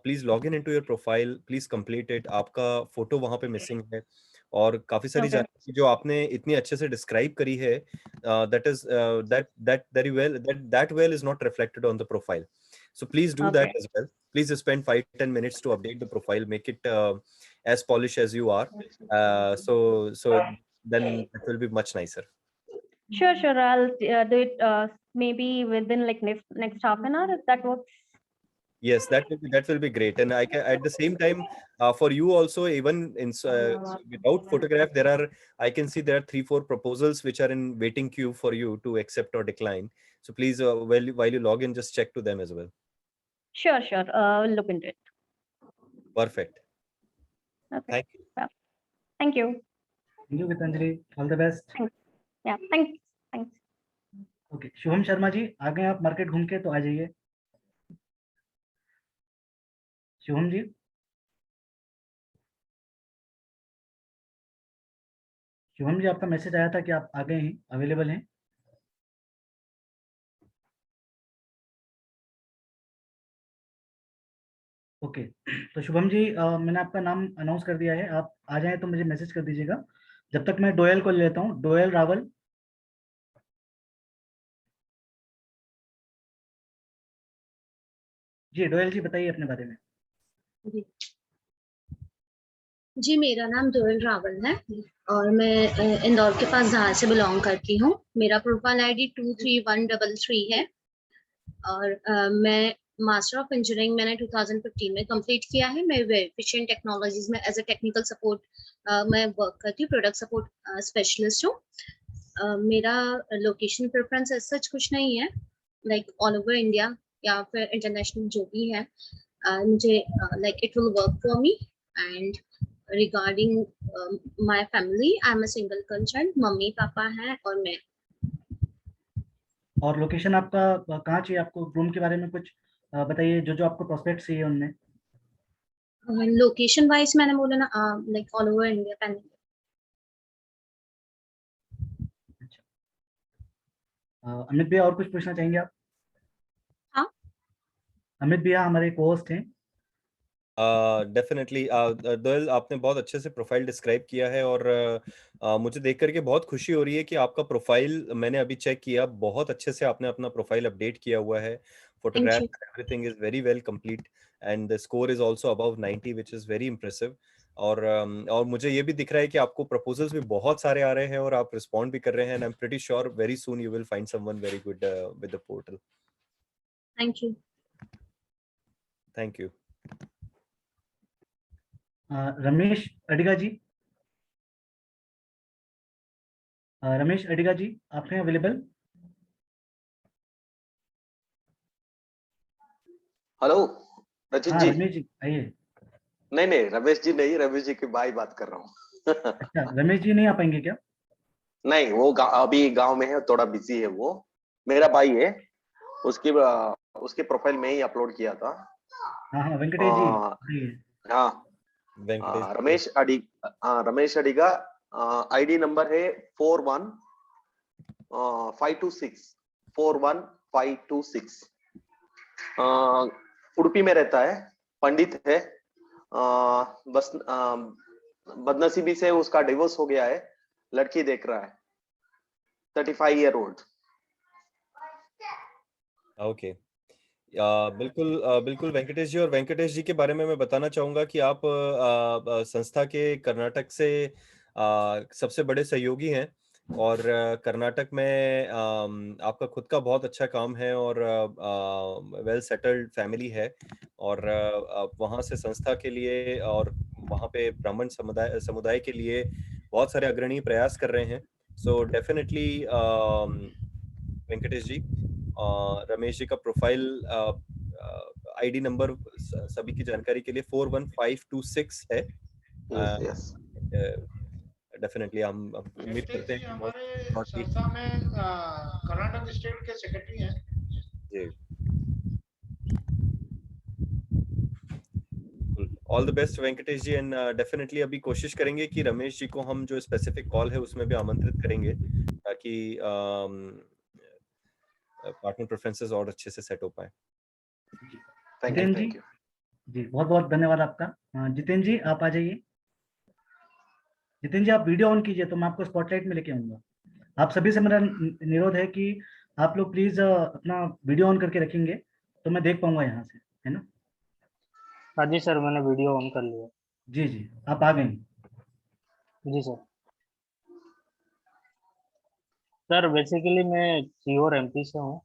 Please log in into your profile. Please complete it. आपका photo वहाँ पे missing है और काफी सारी जानकारी जो आपने इतनी अच्छे से डिस्क्राइब करी है, that well is not reflected on the profile. So please do that as well. Please spend 5-10 minutes to update the profile, make it as polished as you are. So then it will be much nicer. Sure. I'll do it maybe within like next half an hour, if that works. Yes, that will be great. And I can at the same time for you also, even in without photograph, I can see there are 3-4 proposals which are in waiting queue for you to accept or decline. So please, while you log in, just check to them as well. Sure. We'll look into it. Perfect. Okay. Thank you. Yeah. Thank you. Thank you, Gitanjali. All the best. Thanks. Yeah. Thanks. Okay, Shubham Sharma जी, आ गए आप market घूम के, तो आ जाइए। शुभम जी, आपका message आया था कि आप आ गए हैं, अवेलेबल हैं। ओके, तो शुभम जी, मैंने आपका नाम अनाउंस कर दिया है, आप आ जाएं तो मुझे मैसेज कर दीजिएगा। जब तक मैं डोयल को ले लेता हूँ, डोयल रावल। जी डोयल जी, बताइए अपने बारे में। जी मेरा नाम डोयल रावल है और मैं इंदौर के पास जहां से बिलोंग करती हूँ। मेरा प्रोफाइल आईडी 23133 है और मैं मास्टर ऑफ इंजीनियरिंग मैंने 2015 में कंप्लीट किया है। मैं एफिशिएंट टेक्नोलॉजीज में एज ए टेक्निकल सपोर्ट मैं वर्क करती हूँ, प्रोडक्ट सपोर्ट स्पेशलिस्ट हूँ। मेरा लोकेशन प्रेफरेंस ऐसा सच कुछ नहीं है, लाइक ऑल ओवर इंडिया या फिर इंटरनेशनल जो भी है, मुझे like it will work for me. And regarding my family, I'm a single concerned, mummy papa हैं और मैं। और लोकेशन आपका कहाँ चाहिए आपको? रूम के बारे में कुछ बताइए, जो आपको प्रोस्पेक्ट चाहिए उनमें। लोकेशन वाइज मैंने बोला ना, like all over India pan. Amit भैया, और कुछ पूछना चाहेंगे आप? हाँ, अमित भैया हमारे को-होस्ट हैं। डेफिनेटली दोयल, आपने बहुत अच्छे से प्रोफाइल डिस्क्राइब किया है और मुझे देख करके बहुत खुशी हो रही है कि आपका प्रोफाइल मैंने अभी चेक किया, बहुत अच्छे से आपने अपना प्रोफाइल अपडेट किया हुआ है। Photograph everything is very well complete and the score is also above 90 which is very impressive. और मुझे ये भी दिख रहा है कि आपको प्रपोजल्स भी बहुत सारे आ रहे हैं और आप रिस्पॉन्ड भी कर रहे हैं। And I am pretty sure very soon you will find someone very good with the portal. Thank you. Thank you. Ramesh Adiga ji, Ramesh Adiga ji, आप हैं अवेलेबल? हेलो रचित हाँ जी। रमेश जी आइए। नहीं नहीं रमेश जी नहीं, रमेश जी की भाई बात कर रहा हूँ। अच्छा रमेश जी नहीं आ पाएंगे क्या? नहीं वो अभी गांव में है, थोड़ा बिजी है वो। मेरा भाई है, उसके प्रोफाइल में ही अपलोड किया था। हाँ हाँ वेंकटेश जी आ, आइए। हाँ वेंकटेश जी। रमेश अडिगा। आईडी नंबर है 41526 उडुपी में रहता है, पंडित है। बस बदनसीबी से उसका डिवोर्स हो गया है, लड़की देख रहा है, 35 ईयर ओल्ड। ओके बिल्कुल वेंकटेश जी। और वेंकटेश जी के बारे में मैं बताना चाहूंगा कि आप संस्था के कर्नाटक से सबसे बड़े सहयोगी हैं, और कर्नाटक में आपका खुद का बहुत अच्छा काम है, और वेल सेटल्ड फैमिली है, और आप वहाँ से संस्था के लिए और वहाँ पे ब्राह्मण समुदाय के लिए बहुत सारे अग्रणी प्रयास कर रहे हैं। सो डेफिनेटली वेंकटेश जी, रमेश जी का प्रोफाइल आईडी नंबर सभी की जानकारी के लिए 41526 है। डेफिनेटली हम उम्मीद करते हैं कि हमारे संस्था में कर्नाटक स्टेट के सेक्रेटरी हैं। जी all the best Venkatesh ji, and definitely अभी कोशिश करेंगे कि रमेश जी को हम जो स्पेसिफिक कॉल है उसमें भी आमंत्रित करेंगे, ताकि पार्टनर प्रेफरेंसेस और अच्छे से सेट हो पाए। जितेंद्र जी जी बहुत बहुत धन्यवाद आपका। जितेंद्र जी आप आ जाइए। जितेंद्र जी आप वीडियो ऑन कीजिए तो मैं आपको स्पॉटलाइट में लेके आऊंगा। आप सभी से मेरा निरोध है कि आप लोग प्लीज अपना वीडियो ऑन करके रखेंगे तो मैं देख पाऊंगा यहाँ से, है ना? हाँ जी सर, मैंने वीडियो ऑन कर लिया। जी जी आप आ गए। जी सर। सर बेसिकली मैं सीओर एमपी से हूँ।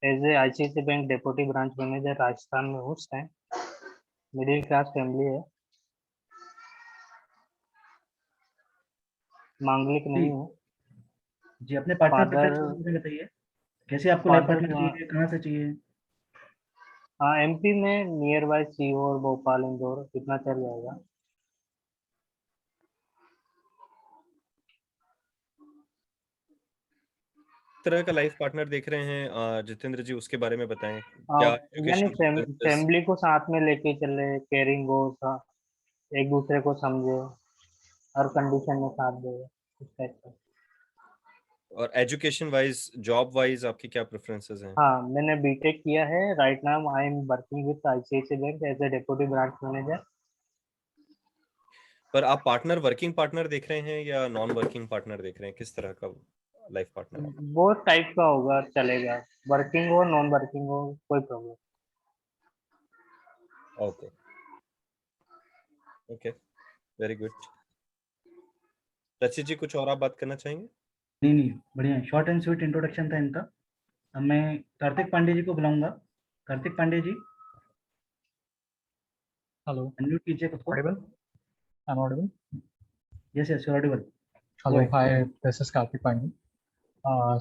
As a ICICI bank deputy branch manager Rajasthan में हूँ उस टाइम। मिडिल क्लास फैमिली है, मांगलिक नहीं हूँ। जी अपने पार्टनर प्रेफरेंस के बारे में बताइए, कैसे आपको लाइफ पार्टनर चाहिए, कहाँ से चाहिए? हाँ एमपी में नियर बाय सीहोर, भोपाल, इंदौर इतना चल जाएगा। तरह का लाइफ पार्टनर देख रहे हैं जितेंद्र जी, उसके बारे में बताएं। यानी फैमिली को साथ में लेके चले, केयरिंग हो, एक दूसरे को समझे, हर कंडीशन में साथ दे, इस टाइप का। और एजुकेशन वाइज, जॉब वाइज आपकी क्या प्रेफरेंसेस हैं? हाँ मैंने बीटेक किया है। Right now I am working with ICICI bank as a deputy branch manager. पर आप पार्टनर वर्किंग पार्टनर देख रहे हैं या नॉन वर्किंग पार्टनर देख रहे हैं? किस तरह का लाइफ पार्टनर? बहुत टाइप का होगा, चलेगा, वर्किंग हो नॉन वर्किंग हो, कोई problem. Okay okay very good. रचित जी कुछ और आप बात करना चाहेंगे? नहीं नहीं बढ़िया, शॉर्ट एंड स्वीट इंट्रोडक्शन था इनका। अब मैं कार्तिक पांडे जी को बुलाऊंगा। कार्तिक पांडे जी हेलो, अनम्यूट कीजिए खुद को। audible? I'm audible? Yes, yes, you're audible. Hello, hi, this is Karthik Pandey.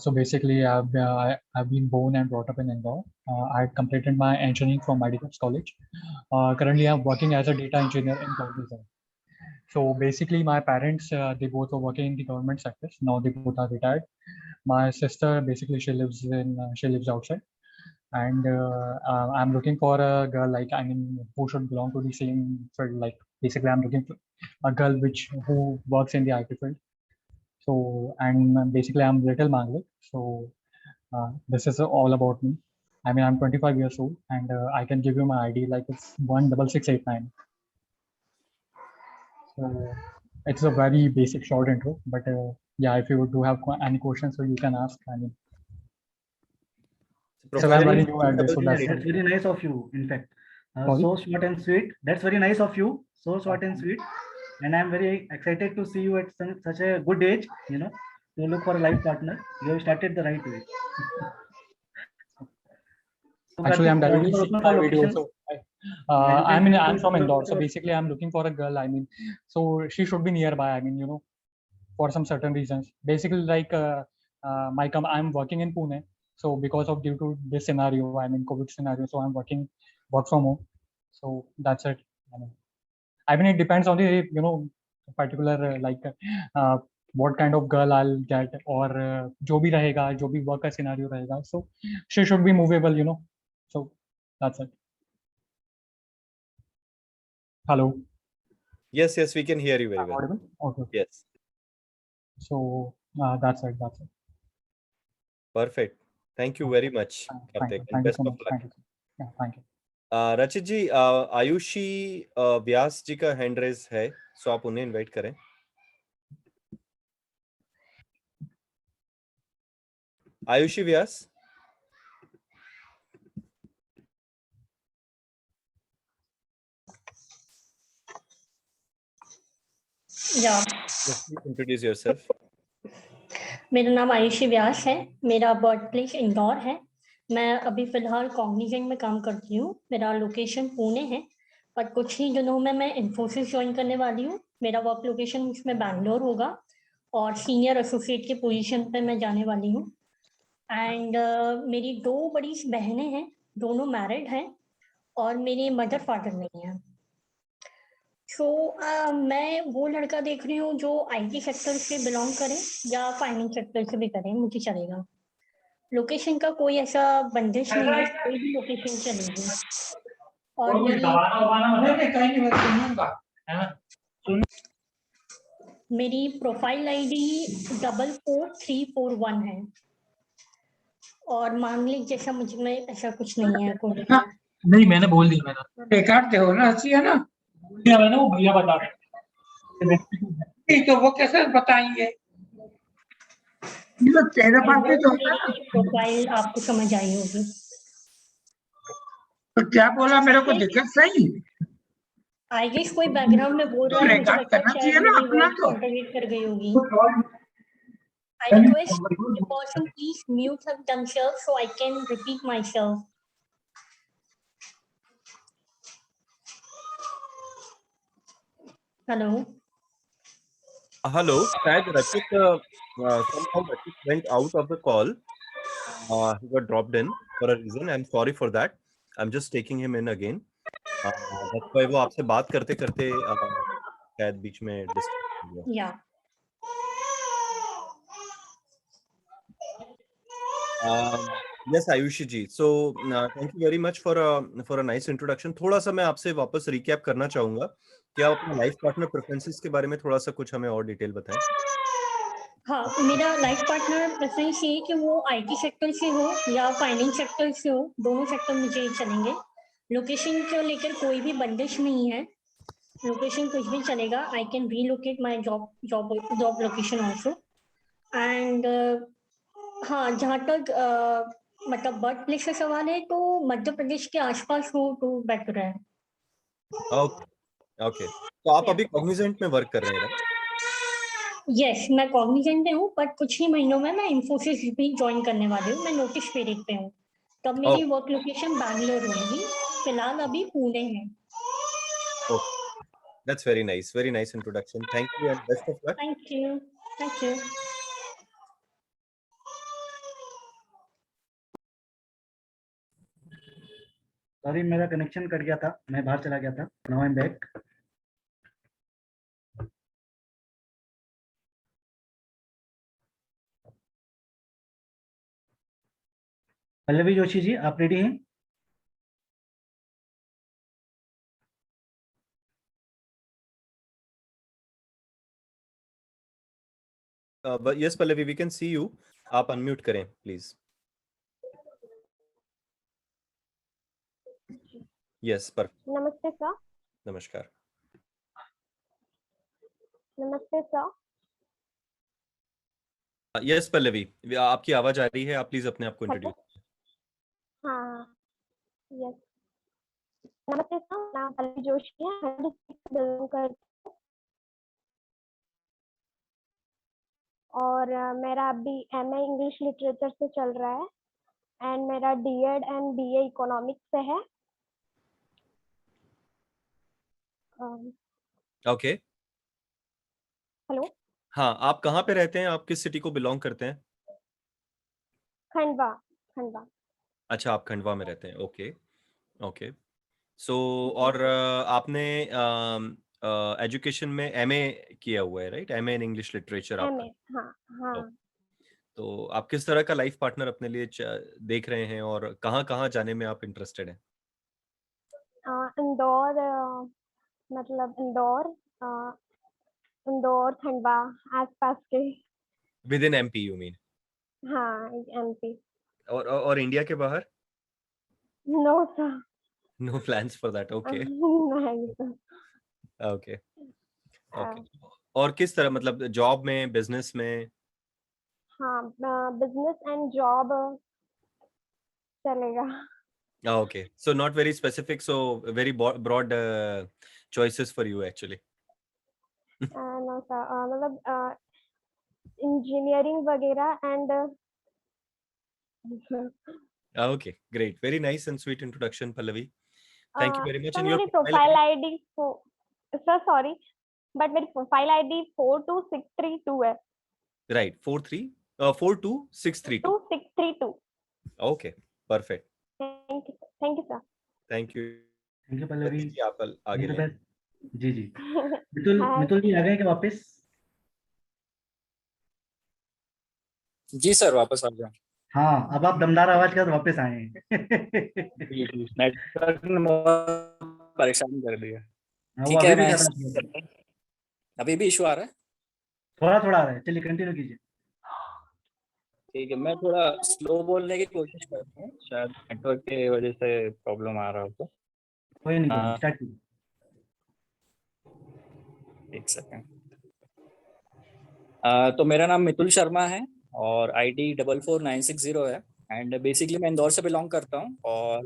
So basically, I've been born and brought up in Indore. I completed my engineering from Medicus College. Currently, I'm working as a data engineer in cloud design. So basically, my parents, they both are working in the government sectors. Now they both are retired. My sister, basically, she lives outside. And I'm looking for a girl, like, I mean, who should belong to the same field. Like, basically, I'm looking for a girl who works in the IT field. So, and basically, I'm little Manglik. So, this is all about me. I mean, I'm 25 years old, and I can give you my ID. Like, it's 16689. So, it's a very basic short intro. But yeah, if you do have any questions, so you can ask. I mean. So I'm very new at this, so that's very nice of you. In fact, so short and sweet. That's very nice of you. So short and sweet, and I'm very excited to see you at such a good age. You know, to look for a life partner. You have started the right way. So actually, I'm directly seeing my video. So, I'm from Indore. So basically, I'm looking for a girl. I mean, so she should be nearby. I mean, you know, for some certain reasons. Basically, like I'm working in Pune. So because of due to this scenario, I mean COVID scenario, so I'm work from home. So that's it. I mean it depends on the particular what kind of girl I'll get, और जो भी रहेगा, जो भी work का scenario रहेगा, so she should be movable, so that's it. Hello. Yes, we can hear you very well. Audible? Okay. Yes. So that's it. Perfect. Thank you very much, Karthik, and Thank you best so of much. luck. Thank you. रचित जी, आयुषी व्यास जी का hand raise है, सो आप उन्हें invite करें. आयुषी व्यास. या introduce yourself. मेरा नाम आयुषी व्यास है, मेरा बर्थ प्लेस इंदौर है. मैं अभी फिलहाल कॉग्निजेंट में काम करती हूँ. मेरा लोकेशन पुणे है, पर कुछ ही दिनों में मैं इन्फोसिस ज्वाइन करने वाली हूँ. मेरा वर्क लोकेशन उसमें बैंगलोर होगा और सीनियर एसोसिएट के पोजीशन पे मैं जाने वाली हूँ. एंड मेरी 2 बड़ी बहनें हैं, दोनों मैरिड हैं और मेरे मदर फादर नहीं है. सो मैं वो लड़का देख रही हूँ जो आईटी सेक्टर से बिलोंग करे या फाइनेंस सेक्टर से भी करे, मुझे चलेगा. लोकेशन का कोई ऐसा बंदिश नहीं है, कोई भी लोकेशन चलेगी. और मेरी प्रोफाइल आईडी 44341 है. और मान ली जैसा मुझ में ऐसा कुछ नहीं है. कोई नहीं, मैंने बोल दिया. मैंने बेकार हो ना, अच्छी है ना, वो भैया बता रहे हैं. तो वो कैसे बताएंगे? तेरे पास भी तो प्रोफाइल आपको समझ आई होगी. तो क्या बोला मेरे को दिक्कत सही. आई गेस कोई बैकग्राउंड में बोल रहा है, मुझे लगता है शायद मेरी वॉइस कंट्रीब्यूट कर गई होगी. I request the person please mute themselves so I can repeat myself. Hello. Hello. शायद रचित somehow Rachit went out of the call. He got dropped in for a reason. I'm sorry for that. I'm just taking him in again. That's why वो आपसे बात करते करते शायद बीच में disturb हो गया. Yeah. Yes, Ayushi ji. So thank you very much for a nice introduction. थोड़ा सा मैं आपसे वापस रिकैप करना चाहूंगा कि आप अपने लाइफ पार्टनर प्रेफरेंसेस के बारे में थोड़ा सा कुछ हमें और डिटेल बताएं. हाँ, मेरा लाइफ पार्टनर प्रेफरेंस ये है कि वो आईटी सेक्टर से हो या फाइनेंस सेक्टर से हो, दोनों सेक्टर मुझे चलेंगे. लोकेशन को लेकर कोई भी बंदिश नहीं है, लोकेशन कुछ भी चलेगा. I can relocate my job location also. And हाँ, जहाँ तक मतलब बर्थ प्लेस का सवाल है तो मध्य प्रदेश के आसपास हो तो बेटर है. ओके. तो आप अभी कॉग्निजेंट में वर्क कर रहे हैं? यस, मैं कॉग्निजेंट में हूँ, पर कुछ ही महीनों में मैं इन्फोसिस भी ज्वाइन करने वाली हूँ. मैं नोटिस पीरियड पे हूँ, तब मेरी वर्क लोकेशन बैंगलोर होगी. फिलहाल अभी पुणे है. That's very nice introduction. Thank you and best of luck. Thank you. Sorry, मेरा कनेक्शन कट गया था, मैं बाहर चला गया था. Now I am back. Pallavi Joshi ji, आप रेडी हैं? Yes, Pallavi, we can see you. आप अनम्यूट करें प्लीज. Yes, perfect. नमस्ते सर. नमस्कार. नमस्ते सर. Yes, Pallavi, आपकी आवाज आ रही है. आप प्लीज अपने आप को इंट्रोड्यूस. हाँ, यस. नमस्ते सर, नाम पल्लवी जोशी है, बिलोंग करती हूँ. और मेरा अभी एमए इंग्लिश लिटरेचर से चल रहा है एंड मेरा डीएड एंड बीए इकोनॉमिक्स से है. ओके. हेलो. हाँ, आप कहाँ पे रहते हैं? आप किस सिटी को बिलोंग करते हैं? खंडवा. खंडवा। अच्छा, आप खंडवा में रहते हैं, ओके ओके। सो और आपने एजुकेशन में एमए किया हुआ है, right? MA in English literature MA, आपका। हाँ हाँ। तो आप किस तरह का लाइफ पार्टनर अपने लिए देख रहे हैं और कहाँ-कहाँ जाने में आप इंटरेस्टेड हैं? इंदौर, मतलब इंदौर, इंदौर खंडवा आसपास के। Within MP you mean? हाँ, एमपी। और इंडिया के बाहर? No sir. No plans for that, okay नहीं सर। Okay okay. और किस तरह, मतलब जॉब में, बिजनेस में? हाँ, बिजनेस एंड जॉब चलेगा। Okay, so not very specific, so very broad choices for you actually. No sir, मतलब इंजीनियरिंग वगैरह and Okay, great. Very nice and sweet introduction, Pallavi. Thank you very much. Sir And your मेरी profile profile ID sir sorry, but मेरी profile ID 42632 है। right, 42632. 2632। Okay, perfect. Thank you sir. Thank you. Thank you Pallavi. जी, आप आगे लें। जी जी, मितुल जी आ गए क्या वापस? जी सर, वापस आ गया। हाँ, अब आप दमदार आवाज के साथ वापस आए हैं। नेटवर्क ने बहुत परेशान कर दिया। वो ठीक अभी है, भी मैं कर रहा है। अभी भी इशू आ रहा है? थोड़ा थोड़ा आ रहा है, चलिए कंटिन्यू कीजिए। ठीक है, मैं थोड़ा स्लो बोलने की कोशिश करता हूँ, शायद नेटवर्क की वजह से प्रॉब्लम आ रहा हो तो। कोई नहीं, स्टार्ट कीजिए। एक सेकंड। तो मेरा नाम मितुल शर्मा है और आईडी 44960 है एंड बेसिकली मैं इंदौर से बिलोंग करता हूँ और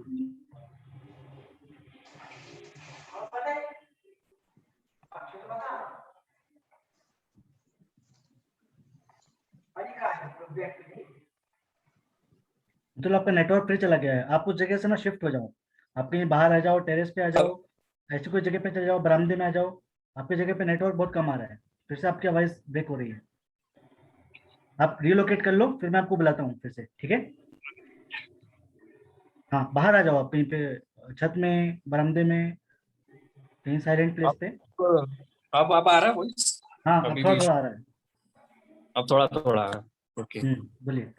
मितुल आपका नेटवर्क फिर चला गया है, आप उस जगह से ना शिफ्ट हो जाओ, आप कहीं बाहर आ जाओ, टेरेस पे आ जाओ, ऐसी कोई जगह पे चले जाओ, बरामदे में आ जाओ। आपकी जगह पे नेटवर्क बहुत कम आ रहा है, फिर से आपकी आवाज ब्रेक हो रही है। आप रिलोकेट कर लो, फिर मैं आपको बुलाता हूँ फिर से, ठीक है? हाँ, बाहर आ जाओ, आप कहीं पे छत में, बरामदे में, कहीं साइलेंट प्लेस पे। अब आ रहा है वॉइस? हाँ, अब थोड़ा थोड़ा आ रहा है। अब थोड़ा थोड़ा आ रहा है, ओके। बोलिए।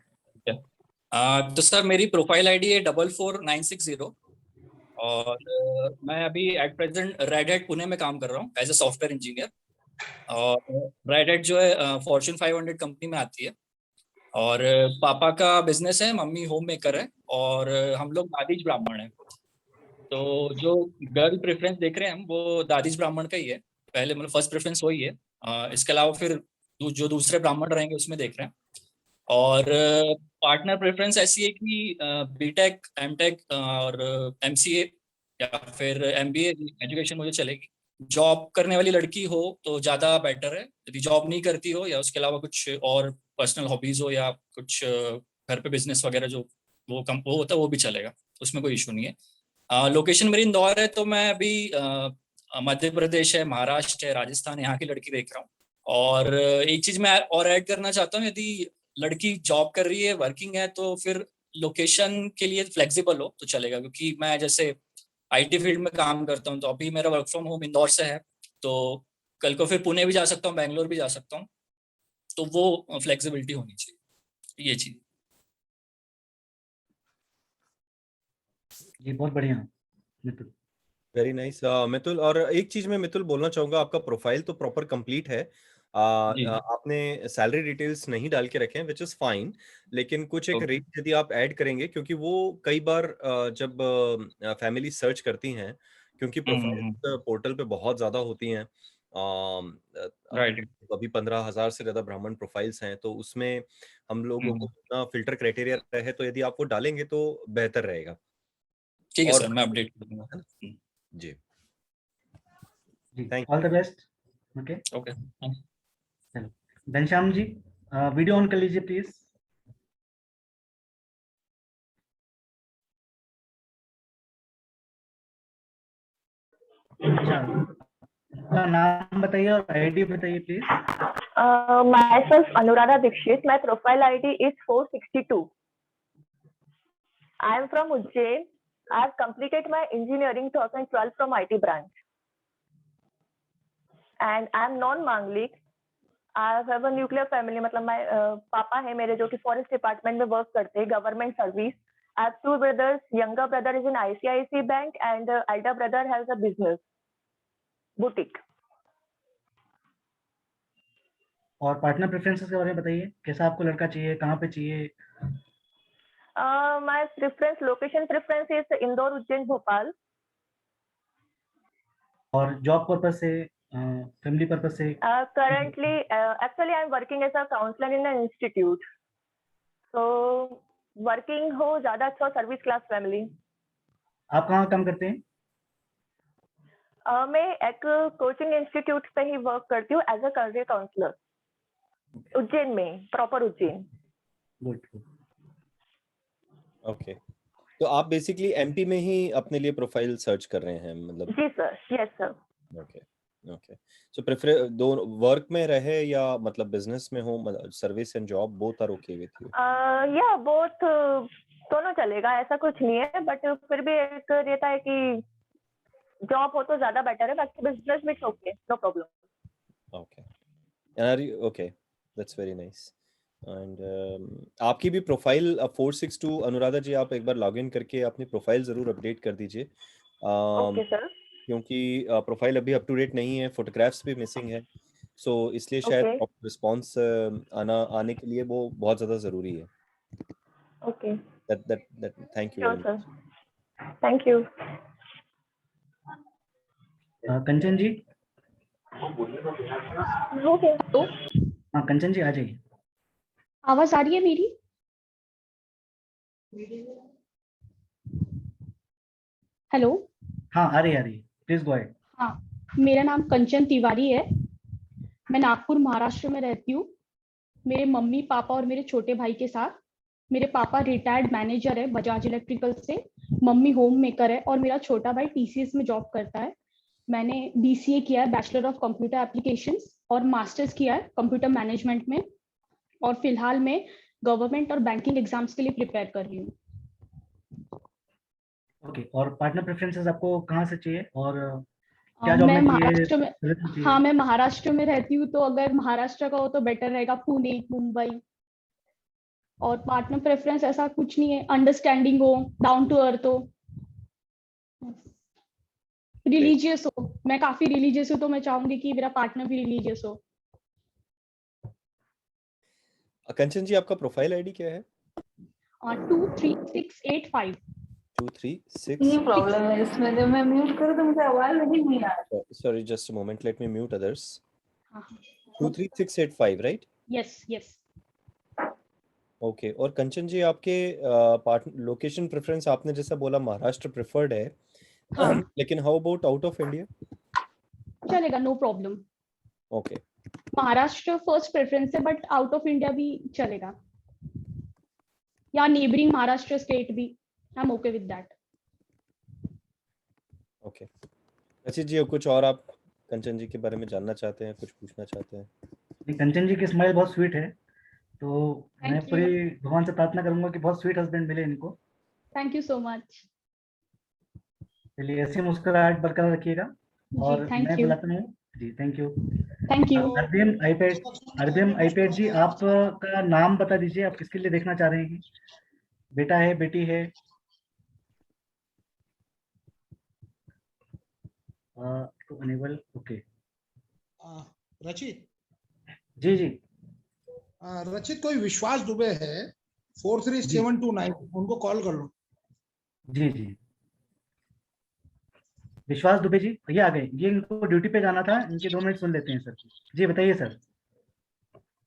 तो सर मेरी प्रोफाइल आईडी है 44960 और मैं अभी at present red hat Pune में काम कर रहा हूँ एज ए सॉफ्टवेयर इंजीनियर। और रेड हैट जो है फॉर्च्यून 500 कंपनी में आती है और पापा का बिजनेस है, मम्मी होम मेकर है और हम लोग दादिज ब्राह्मण हैं। तो जो गर्ल प्रेफरेंस देख रहे हैं हम, वो दादिज ब्राह्मण का ही है, पहले मतलब फर्स्ट प्रेफरेंस वही है। इसके अलावा फिर जो दूसरे ब्राह्मण रहेंगे उसमें देख रहे हैं। और पार्टनर प्रेफरेंस ऐसी है कि बीटेक, एमटेक और एमसीए या फिर एमबीए एजुकेशन मुझे चलेगी। जॉब करने वाली लड़की हो तो ज्यादा बेटर है, यदि जॉब नहीं करती हो या उसके अलावा कुछ और पर्सनल हॉबीज हो या कुछ घर पे बिजनेस वगैरह जो वो होता है वो भी चलेगा, उसमें कोई इशू नहीं है। लोकेशन मेरी इंदौर है, तो मैं अभी मध्य प्रदेश है, महाराष्ट्र है, राजस्थान, यहाँ की लड़की देख रहा हूँ। और एक चीज मैं और ऐड करना चाहता हूँ, यदि लड़की जॉब कर रही है, वर्किंग है, तो फिर लोकेशन के लिए फ्लेक्सिबल हो तो चलेगा, क्योंकि मैं जैसे आईटी फील्ड में काम करता हूँ तो अभी मेरा वर्क फ्रॉम होम इंदौर से है, तो कल को फिर पुणे भी जा सकता हूँ, बैंगलोर भी जा सकता हूँ, तो वो फ्लेक्सिबिलिटी होनी चाहिए, ये चीज। जी बहुत बढ़िया मितुल। Very nice Mitul. और एक चीज मैं मितुल बोलना चाहूंगा, आपका प्रोफाइल तो प्रॉपर कंप्लीट है, आपने सैलरी डिटेल्स नहीं डाल के रखे हैं, विच इज फाइन, लेकिन कुछ एक रेट यदि आप ऐड करेंगे, क्योंकि वो कई बार जब फैमिली सर्च करती हैं, क्योंकि प्रोफाइल पोर्टल पे बहुत ज्यादा होती हैं, अभी 15,000 से ज्यादा ब्राह्मण प्रोफाइल्स हैं, तो उसमें हम लोगों को अपना फिल्टर क्राइटेरिया है, तो यदि आप वो डालेंगे तो बेहतर रहेगा। ठीक है सर, मैं अपडेट कर दूंगा। जी जी, all the best. Okay okay, चलो घनश्याम जी वीडियो ऑन कर लीजिए प्लीज। अच्छा, नाम बताइए और आईडी बताइए प्लीज। Myself Anuradha Dikshit, my profile ID is 462। I am from Ujjain. I have completed my engineering 2012 from IT branch. And I am non-Manglik. I have a nuclear family. मतलब my पापा है मेरे जो कि forest department में work करते हैं, government service. I have two brothers. Younger brother is in ICICI Bank and the elder brother has a business boutique. और पार्टनर प्रेफरेंसेस के बारे में बताइए, कैसा आपको लड़का चाहिए, कहाँ पे चाहिए? My preference, location preference is Indore, Ujjain, Bhopal. और जॉब पर्पस से, फैमिली पर्पस से? Currently, actually, I am working as a counselor in an institute. So, working हो ज़्यादा अच्छा सर्विस क्लास फैमिली. आप कहाँ काम करते हैं? मैं एक कोचिंग इंस्टीट्यूट पे ही वर्क करती हूँ as a career counsellor Ujjain में, प्रॉपर उज्जैन. गुड. ओके, तो आप बेसिकली एमपी में ही अपने लिए प्रोफाइल सर्च कर रहे हैं मतलब? जी sir, yes sir. Okay okay, so prefer to work में रहे या मतलब बिजनेस में हो, मतलब service and job both are okay with you? या बोथ दोनों चलेगा, ऐसा कुछ नहीं है, बट फिर भी एक रहता है कि जॉब हो तो ज्यादा बेटर है, बाकी बिजनेस भी okay, no problem. Okay okay, that's very nice. And आपकी भी प्रोफाइल 462 अनुराधा जी, आप एक बार लॉग इन करके अपनी प्रोफाइल जरूर अपडेट कर दीजिए. Okay sir. क्योंकि प्रोफाइल अभी अप टू डेट नहीं है, फोटोग्राफ्स भी मिसिंग है, सो इसलिए शायद रिस्पांस आने के लिए वो बहुत ज्यादा जरूरी है. Okay, that thank you very much. Thank you. Kanchan ji. Okay, तो हाँ कंचन जी आ जाइए. आवाज आ रही है मेरी? हेलो. हाँ आ रही है, प्लीज गो अहेड. हाँ, मेरा नाम कंचन तिवारी है. मैं नागपुर महाराष्ट्र में रहती हूँ. मेरे मम्मी पापा और मेरे छोटे भाई के साथ. मेरे पापा रिटायर्ड मैनेजर है बजाज इलेक्ट्रिकल से, मम्मी होम मेकर है और मेरा छोटा भाई टीसीएस में जॉब करता है. मैंने बीसीए किया है, बैचलर ऑफ कंप्यूटर एप्लीकेशंस, और मास्टर्स किया है कंप्यूटर मैनेजमेंट में, और फिलहाल मैं गवर्नमेंट और बैंकिंग एग्जाम्स के लिए प्रिपेयर कर रही हूँ. ओके, और पार्टनर प्रेफरेंसेस आपको कहाँ से चाहिए और क्या जॉब मैं में महाराष्ट्र में, चाहिए? हाँ मैं महाराष्ट्र में रहती हूँ, तो अगर महाराष्ट्र का हो तो बेटर रहेगा, पुणे, मुंबई. और पार्टनर प्रेफरेंस ऐसा कुछ नहीं है, अंडरस्टैंडिंग हो, डाउन टू अर्थ हो, रिलीजियस हो. मैं काफी रिलीजियस हूँ, तो मैं चाहूंगी कि मेरा पार्टनर भी रिलीजियस हो. कंचन जी, आपका प्रोफाइल आईडी क्या है? 23685. 236. ये प्रॉब्लम है इसमें, जब मैं म्यूट करूं तो मुझे आवाज नहीं आ रही. Sorry, just a moment. Let me mute others. 23685, right? Yes. Okay. और कंचन जी, आपके लोकेशन प्रेफरेंस आपने जैसा बोला महाराष्ट्र प्रेफर्ड है, लेकिन how about out of India? चलेगा, no problem. Okay, Maharashtra first preference है, बट आउट ऑफ इंडिया भी चलेगा, या नेबरिंग महाराष्ट्र स्टेट भी. I am okay with that. Okay. Rachit ji, कुछ और आप कंचन जी के बारे में जानना चाहते हैं, कुछ पूछना चाहते हैं? कंचन जी की स्माइल बहुत स्वीट है, तो मैं पूरी भगवान से प्रार्थना करूंगा कि बहुत स्वीट हस्बैंड मिले इनको. Thank you so much. चलिए, ऐसे मुस्कुराहट बरकरार रखिएगा. और मैं बुलाता हूँ जी. Thank you. आरबीएम आईपैड जी, आपका नाम बता दीजिए, आप किसके लिए देखना चाह रहे हैं? बेटा है, बेटी है? तो अनेबल. ओके. रचित जी. रचित, कोई विश्वास दुबे है 43729, उनको कॉल कर लो. जी. विश्वास दुबे जी, ये आ गए. ये इनको ड्यूटी पे जाना था, इनके 2 मिनट सुन लेते हैं सर. जी बताइए सर.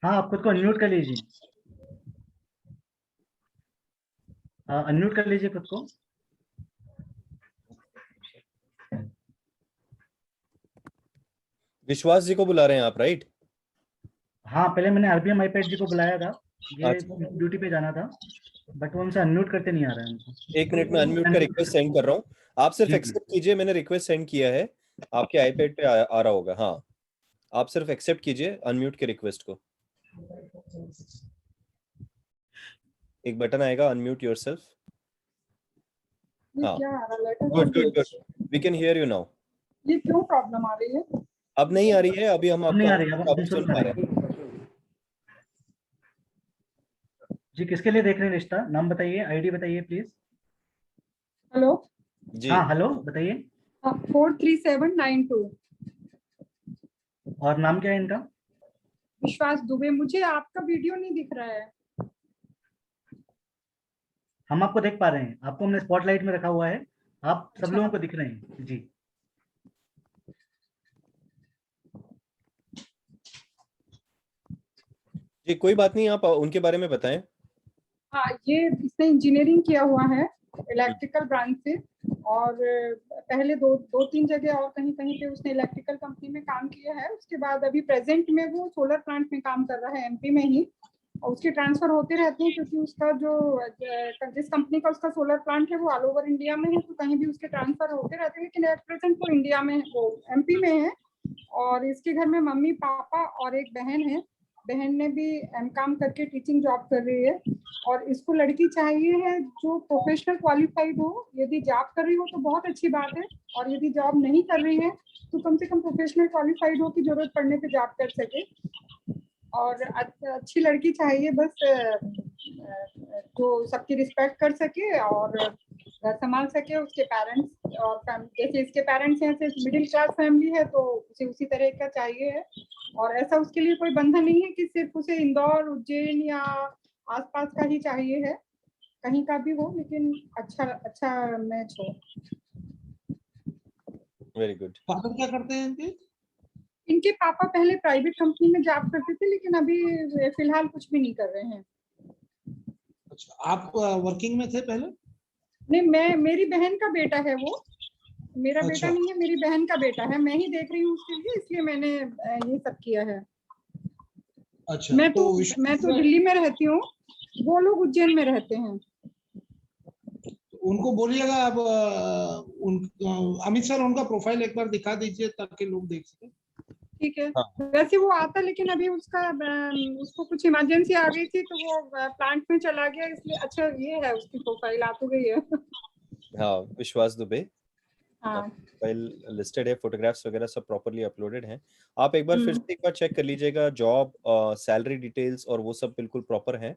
हाँ, आप खुद को अनम्यूट कर लीजिए. अनम्यूट कर लीजिए खुद को. विश्वास जी को बुला रहे हैं आप, राइट? हाँ, पहले मैंने आरबीएम आईपैड जी को बुलाया था, ये ड्यूटी पे जाना था, बट वो हमसे अनम्यूट करते नहीं आ रहा है उनको. 1 मिनट में अनम्यूट का रिक्वेस्ट सेंड कर रहा हूँ, आप सिर्फ एक्सेप्ट कीजिए. मैंने रिक्वेस्ट सेंड किया है, आपके आईपैड पे आ रहा होगा. हाँ, आप सिर्फ एक्सेप्ट कीजिए अनम्यूट के रिक्वेस्ट को. एक बटन आएगा, अनम्यूट योरसेल्फ. ये हाँ क्या आ रहा है later good good good we can hear you now. ये क्यों प्रॉब्लम आ रही है? अब नहीं आ रही है, अभी हम अब नहीं आपका आ रही है, अब आप हम सुन सुन पा पा रहे रहे हैं। हैं। जी किसके लिए देख रहे हैं रिश्ता? नाम बताइए, आईडी बताइए प्लीज। हेलो जी हाँ हेलो बताइए। 43792 और नाम क्या है इनका? विश्वास दुबे। मुझे आपका वीडियो नहीं दिख रहा है। हम आपको देख पा रहे हैं, आपको हमने स्पॉटलाइट में रखा हुआ है, आप सब अच्छा। लोगों को दिख रहे हैं जी। जी कोई बात नहीं, आप उनके बारे में बताएं। हाँ, ये इसने इंजीनियरिंग किया हुआ है इलेक्ट्रिकल ब्रांच से, और पहले दो तीन जगह और कहीं कहीं पे उसने इलेक्ट्रिकल कंपनी में काम किया है। उसके बाद अभी प्रेजेंट में वो सोलर प्लांट में काम कर रहा है एमपी में ही, और उसके ट्रांसफर होते रहते हैं क्योंकि उसका जो जिस कंपनी का उसका सोलर प्लांट है वो ऑल ओवर इंडिया में है, तो कहीं भी उसके ट्रांसफर होते रहते हैं, लेकिन एट प्रेजेंट वो इंडिया में है, वो एमपी में है। और इसके घर में मम्मी पापा और एक बहन है। बहन ने भी एमकॉम करके टीचिंग जॉब कर रही है, और इसको लड़की चाहिए है जो प्रोफेशनल क्वालिफाइड हो। यदि जॉब कर रही हो तो बहुत अच्छी बात है, और यदि जॉब नहीं कर रही है तो कम से कम प्रोफेशनल क्वालिफाइड हो कि जरूरत पड़ने पे जॉब कर सके। और अच्छी लड़की चाहिए बस, जो सबकी रिस्पेक्ट कर सके और घर संभाल सके। उसके पेरेंट्स और जैसे इसके पेरेंट्स हैं ऐसे मिडिल क्लास फैमिली है, तो उसे उसी तरह का चाहिए है। और ऐसा उसके लिए कोई बंधन नहीं है कि सिर्फ उसे इंदौर उज्जैन या आसपास का ही चाहिए है, कहीं का भी हो, लेकिन अच्छा मैच हो। Very good. फादर क्या करते हैं इनके? इनके पापा पहले प्राइवेट कंपनी में जॉब करते थे, लेकिन अभी फिलहाल कुछ भी नहीं कर रहे हैं। अच्छा, आप वर्किंग में थे पहले? नहीं, मेरी बहन का बेटा है वो, मेरा बेटा अच्छा। नहीं है, मेरी बहन का बेटा है। मैं ही देख रही हूँ उसके लिए, इसलिए मैंने ये सब किया है। अच्छा, मैं तो दिल्ली में रहती हूँ, वो लोग उज्जैन में रहते हैं। उनको बोलिएगा अब अमित सर उनका प्रोफाइल एक बार दिखा दीजिए ताकि लोग देख सकें। ठीक है। वैसे वो आता, लेकिन अभी उसको कुछ इमरजेंसी आ गई थी तो वो प्लांट में चला गया, इसलिए। अच्छा, ये है उसकी प्रोफाइल, आ तो गई है। हाँ विश्वास दुबे, हाँ फाइल लिस्टेड है, फोटोग्राफ्स वगैरह सब प्रॉपर्ली अपलोडेड हैं। आप एक बार फिर से एक बार चेक कर लीजिएगा, जॉब सैलरी डिटेल्स और वो सब बिल्कुल प्रॉपर हैं,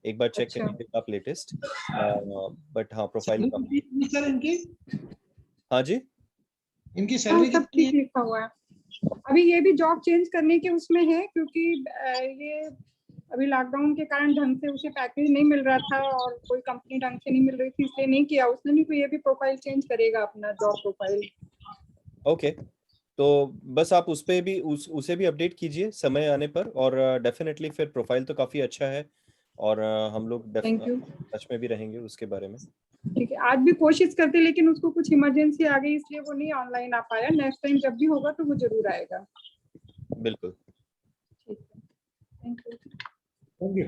एक बार चेक कर अच्छा। लीजिएगा आप लेटेस्ट। बट हाँ प्रोफाइल सर इनकी हाँ जी इनकी हाँ, सैलरी सब ठीक लिखा हुआ है। अभी ये भी जॉब चेंज करने के उसमें है, क्योंकि ये अभी लॉकडाउन के कारण ढंग से उसे पैकेज नहीं मिल रहा था और कोई कंपनी ढंग से नहीं मिल रही थी, इसलिए नहीं किया उसने। नहीं तो ये भी प्रोफाइल चेंज करेगा अपना जॉब प्रोफाइल। ओके तो बस आप उस पे भी उसे भी अपडेट कीजिए समय आने पर, और डेफिनेटली फिर प्रोफाइल तो काफी अच्छा है, और हम लोग थैंक यू। टच में भी रहेंगे उसके बारे में। ठीक है, आज भी कोशिश करते, लेकिन उसको कुछ इमरजेंसी आ गई, इसलिए वो नहीं ऑनलाइन आ पाया। नेक्स्ट टाइम जब भी होगा तो वो जरूर आएगा। बिल्कुल। ठीक है, थैंक यू। Thank you.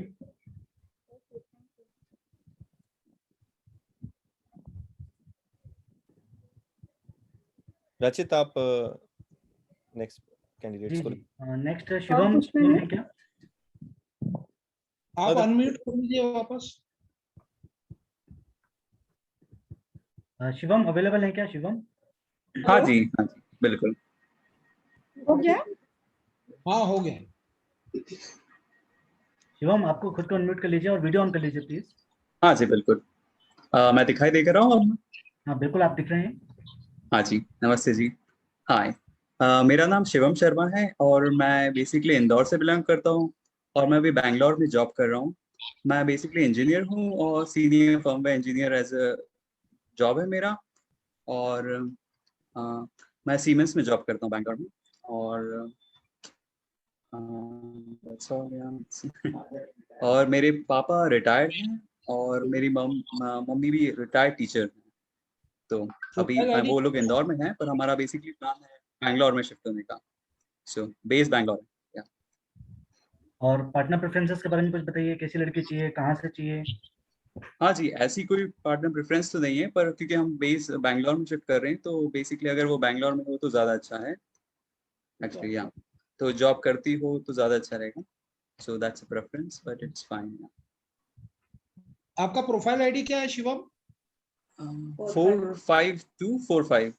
रचित आप नेक्स्ट कैंडिडेट्स को नेक्स्ट शिवम है क्या? आप अनम्यूट कर लीजिए वापस। शिवम अवेलेबल है क्या शिवम? हाँ जी बिल्कुल। हो गया? हाँ हो गया। शिवम आपको खुद को अनम्यूट कर लीजिए और वीडियो ऑन कर लीजिए प्लीज। हाँ जी बिल्कुल। मैं दिखाई दे रहा हूँ? हाँ बिल्कुल आप दिख रहे हैं। हाँ जी, नमस्ते जी। हाय, मेरा नाम शिवम शर्मा है और मैं बेसिकली इंदौर से बिलोंग करता हूँ, और मैं अभी बैंगलोर में जॉब कर रहा हूँ। मैं बेसिकली इंजीनियर हूँ और senior firmware engineer as a job है मेरा, और मैं सीमेंस में जॉब करता हूँ बैंगलोर में। और और मेरे पापा रिटायर्ड हैं और मेरी मम्मी भी रिटायर्ड टीचर हैं। तो अभी वो लोग इंदौर में हैं, पर हमारा बेसिकली प्लान है बैंगलोर में शिफ्ट होने का। सो बेस बैंगलोर है। और पार्टनर प्रेफरेंसेस के बारे में कुछ बताइए, कैसी लड़की चाहिए, कहाँ से चाहिए? हाँ जी, ऐसी कोई पार्टनर प्रेफरेंस तो नहीं है, पर क्योंकि हम बेस बैंगलोर में शिफ्ट कर रहे हैं तो बेसिकली अगर वो बैंगलोर में हो तो ज़्यादा अच्छा है एक्चुअली। या तो जॉब करती हो तो ज़्यादा अच्छा रहेगा। So that's a preference, but it's fine. आपका प्रोफाइल आईडी क्या है शिवम? 45245।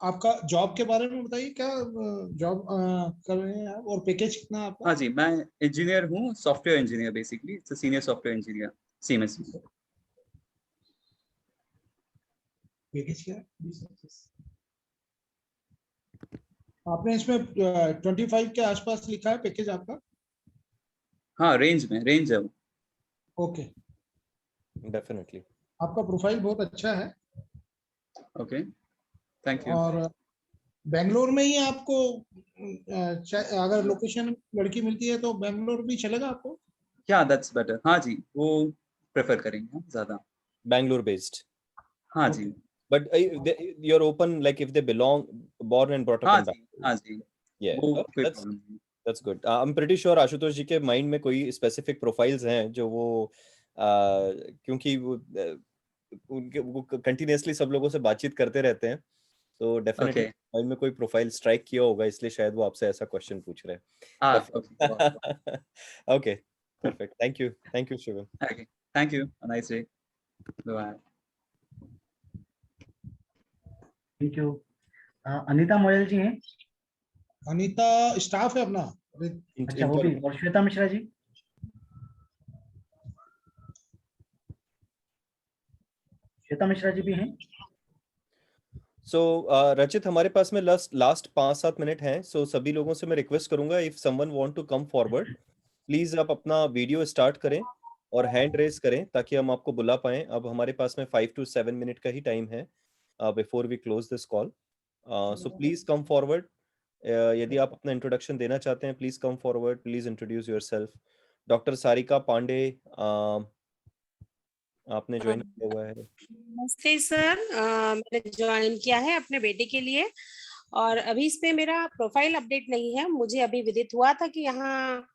आपका जॉब के बारे में बताइए, क्या जॉब कर रहे हैं आप, और पैकेज कितना है आपका? हाँ जी, मैं इंजीनियर हूँ, software engineer, basically senior software engineer CMS. Package क्या है? आपने इसमें 25 के आसपास लिखा है पैकेज आपका? हाँ, रेंज है वो। ओके, डेफिनेटली आपका प्रोफाइल बहुत अच्छा है। Okay, thank you. और बेंगलोर में ही आपको अगर लोकेशन लड़की मिलती है तो बेंगलोर भी चलेगा आपको? या दैट्स बेटर। हाँ जी, वो प्रेफर करेंगे हम ज्यादा। बैंगलोर बेस्ड? हाँ जी। But you're open, like if they born and brought up in Bangalore. हाँ जी, Yeah, वो okay, कोई प्रॉब्लम नहीं। that's good. I'm pretty sure Ashutosh जी के माइंड में कोई स्पेसिफिक प्रोफाइल्स हैं जो वो क्योंकि वो कंटिन्यूअसली सब लोगों से बातचीत करते रहते हैं, तो डेफिनेटली माइंड में कोई प्रोफाइल स्ट्राइक किया होगा, इसलिए शायद वो आपसे ऐसा क्वेश्चन पूछ रहे हैं। Okay, perfect, thank you Shivam. Okay, thank you, nice day, bye. Thank you. Anita Moyal ji हैं? अनीता स्टाफ है अपना? अच्छा, वो भी। और श्वेता मिश्रा जी? श्वेता मिश्रा जी भी हैं? सो रचित, हमारे पास में लास्ट 5-7 मिनट हैं, सो सभी लोगों से मैं रिक्वेस्ट करूंगा, if someone want to come forward, please आप अपना वीडियो स्टार्ट करें और हैंड रेस करें ताकि हम आपको बुला पाएं। अब हमारे पास में 5 to 7 मिनट का ही टाइम है before we close this call, so please come forward. यदि आप अपना इंट्रोडक्शन देना चाहते हैं, please come forward, please introduce yourself. Doctor Sarika Pandey, आपने ज्वाइन किया हुआ है। नमस्ते सर, मैंने ज्वाइन किया है अपने बेटे के लिए, और अभी इस पे मेरा प्रोफाइल अपडेट नहीं है। मुझे अभी विदित हुआ था कि यहाँ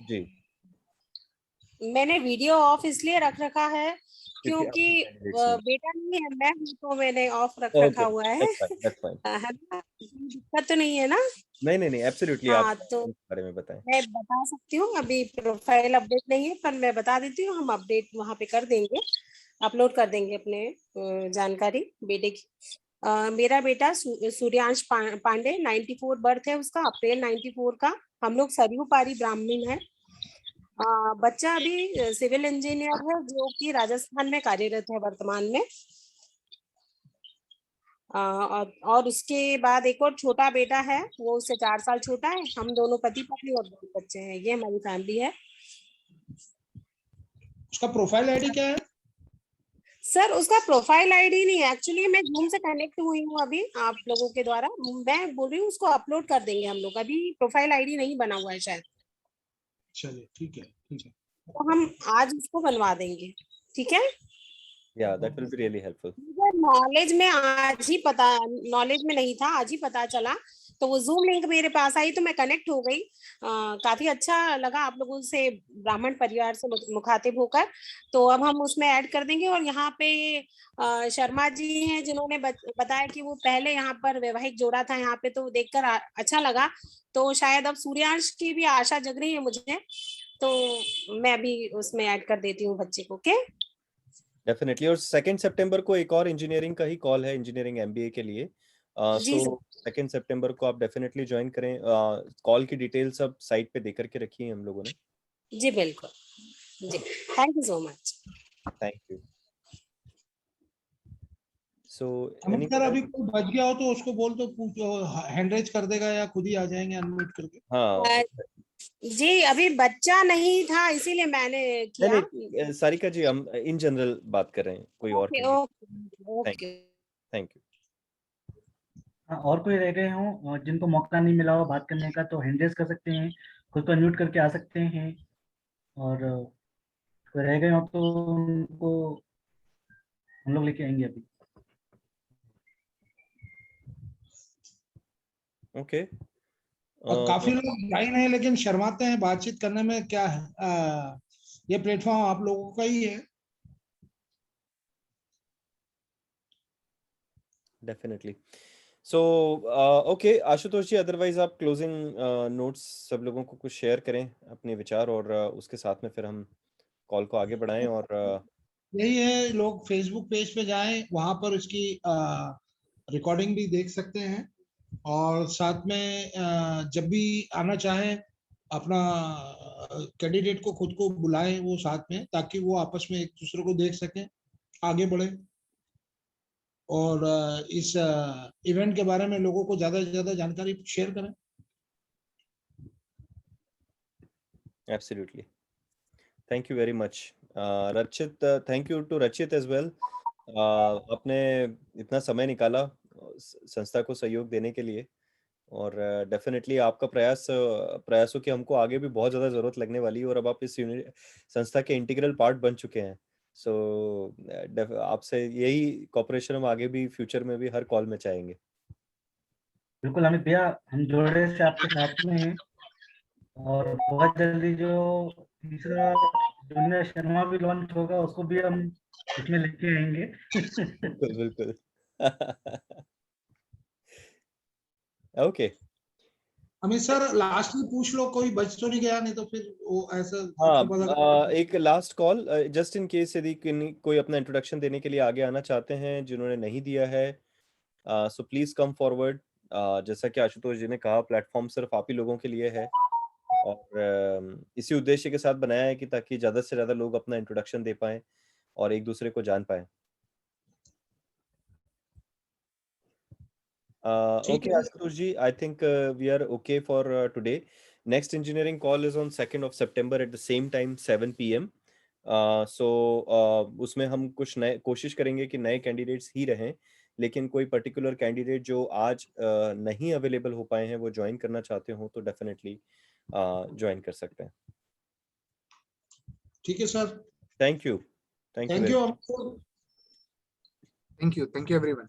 जी मैंने वीडियो ऑफ इसलिए रख रखा है क्योंकि बेटा नहीं है, मैं हूँ, तो मैंने ऑफ रखा हुआ है। है ना? दिक्कत तो नहीं है ना? नहीं, एब्सोल्युटली। हाँ, आप तो बारे में बताएं। मैं बता सकती हूँ, अभी प्रोफाइल अपडेट नहीं है, पर मैं बता देती हूँ, हम अपडेट वहाँ पे कर देंगे, अपलोड कर देंगे अपने जानकारी बेटे की। मेरा बेटा सूर्यांश पांडे, 94 बर्थ है उसका, अप्रैल 94 का। हम लोग सरयू पारी ब्राह्मण है। बच्चा अभी सिविल इंजीनियर है जो कि राजस्थान में कार्यरत है वर्तमान में। और उसके बाद एक और छोटा बेटा है, वो उससे 4 साल छोटा है। हम दोनों पति पत्नी और 2 बच्चे हैं। ये हमारी फैमिली है। उसका प्रोफाइल आईडी क्या है? सर, उसका प्रोफाइल आईडी नहीं है, एक्चुअली मैं जूम से कनेक्ट हुई हूँ अभी आप लोगों के द्वारा। मैं बोल रही हूँ उसको अपलोड कर देंगे हम लोग, अभी प्रोफाइल आईडी नहीं बना हुआ है शायद। चलिए, ठीक है। तो हम आज उसको बनवा देंगे, ठीक है? Yeah, that will be really helpful. Knowledge में नॉलेज में नहीं था, आज ही पता चला, तो वो जूम लिंक मेरे पास आई तो मैं कनेक्ट हो गई। काफी अच्छा लगा आप लोगों से ब्राह्मण परिवार से मुखातिब होकर। तो अब हम उसमें ऐड कर देंगे। और यहाँ पे शर्मा जी हैं जिन्होंने बताया कि वो पहले यहाँ पर वैवाहिक जोड़ा था यहाँ पे, तो देखकर अच्छा लगा। तो शायद अब सूर्यांश की भी आशा जग रही है मुझे, तो मैं अभी उसमें ऐड कर देती हूँ बच्चे को। Okay, definitely. और 2 सितंबर को एक और इंजीनियरिंग का ही कॉल है, इंजीनियरिंग एमबीए के लिए। सो 2 सितंबर को आप डेफिनेटली ज्वाइन करें। कॉल की डिटेल सब साइट पे दे करके रखी है हम लोगों ने। जी बिल्कुल जी, thank you so much. Thank you. So अगर अभी कोई बच गया हो तो उसको बोल दो, हैंड रेज कर देगा या खुद ही आ जाएंगे अनम्यूट करके। हाँ जी, अभी बच्चा नहीं था इसीलिए मैंने किया। नहीं, सारिका जी, हम इन जनरल बात कर रहे हैं, कोई और। Okay, thank you. और कोई रह गए हों जिनको मौका नहीं मिला हो बात करने का, तो हैंड रेज कर सकते हैं, खुद को अनम्यूट करके आ सकते हैं। और कोई रह गए हो तो उनको हम लोग लेके आएंगे अभी। ओके। काफी लोग ज्वाइन है लेकिन शर्माते हैं बातचीत करने में। क्या है, ये प्लेटफॉर्म आप लोगों का ही है। डेफिनेटली। सो ओके आशुतोष जी, अदरवाइज आप क्लोजिंग नोट्स सब लोगों को कुछ शेयर करें अपने विचार, और उसके साथ में फिर हम कॉल को आगे बढ़ाएं। और यही है, लोग फेसबुक पेज पे जाएं, वहां पर इसकी रिकॉर्डिंग भी देख सकते हैं, और साथ में जब भी आना चाहें अपना कैंडिडेट को खुद को बुलाएं वो साथ में, ताकि वो आपस में एक दूसरे को देख सकें, आगे बढ़े, और इस इवेंट के बारे में लोगों को ज्यादा से ज्यादा जानकारी शेयर करें। Absolutely, thank you very much रचित। थैंक यू टू रचित एज वेल। आपने इतना समय निकाला संस्था को सहयोग देने के लिए, और डेफिनेटली आपका प्रयासों की हमको आगे भी बहुत ज़्यादा ज़रूरत लगने वाली है, और अब आप इस संस्था के इंटीग्रल पार्ट बन चुके हैं। सो आपसे यही कॉपरेशन हम आगे भी फ्यूचर में भी हर कॉल में चाहेंगे। बिल्कुल अमित भैया, हम जोड़े से आपके साथ में हैं, और बहुत जल्दी जो तीसरा जूनियर शर्मा भी लॉन्च होगा उसको भी हम इसमें लेके आएंगे। बिल्कुल बिल्कुल। ओके अमित सर, लास्ट में पूछ लो, कोई बच तो नहीं गया, नहीं तो फिर वो ऐसा हाँ, एक last call just in case यदि कोई अपना इंट्रोडक्शन देने के लिए आगे आना चाहते हैं जिन्होंने नहीं दिया है, सो प्लीज कम फॉरवर्ड। जैसा कि आशुतोष जी ने कहा, प्लेटफॉर्म सिर्फ आप ही लोगों के लिए है, और इसी उद्देश्य के साथ बनाया है कि ताकि ज्यादा से ज्यादा लोग अपना इंट्रोडक्शन दे पाएं और एक दूसरे को जान पाएं। Okay, Ashutosh ji, I think we are okay for today. Next engineering call is on 2nd of September at the same time 7 p.m. उसमें हम कुछ नए कोशिश करेंगे कि नए कैंडिडेट्स ही रहें, लेकिन कोई पर्टिकुलर कैंडिडेट जो आज नहीं अवेलेबल हो पाए हैं वो ज्वाइन करना चाहते हो तो डेफिनेटली ज्वाइन कर सकते हैं। ठीक है sir, thank you. Thank you. Thank you everyone.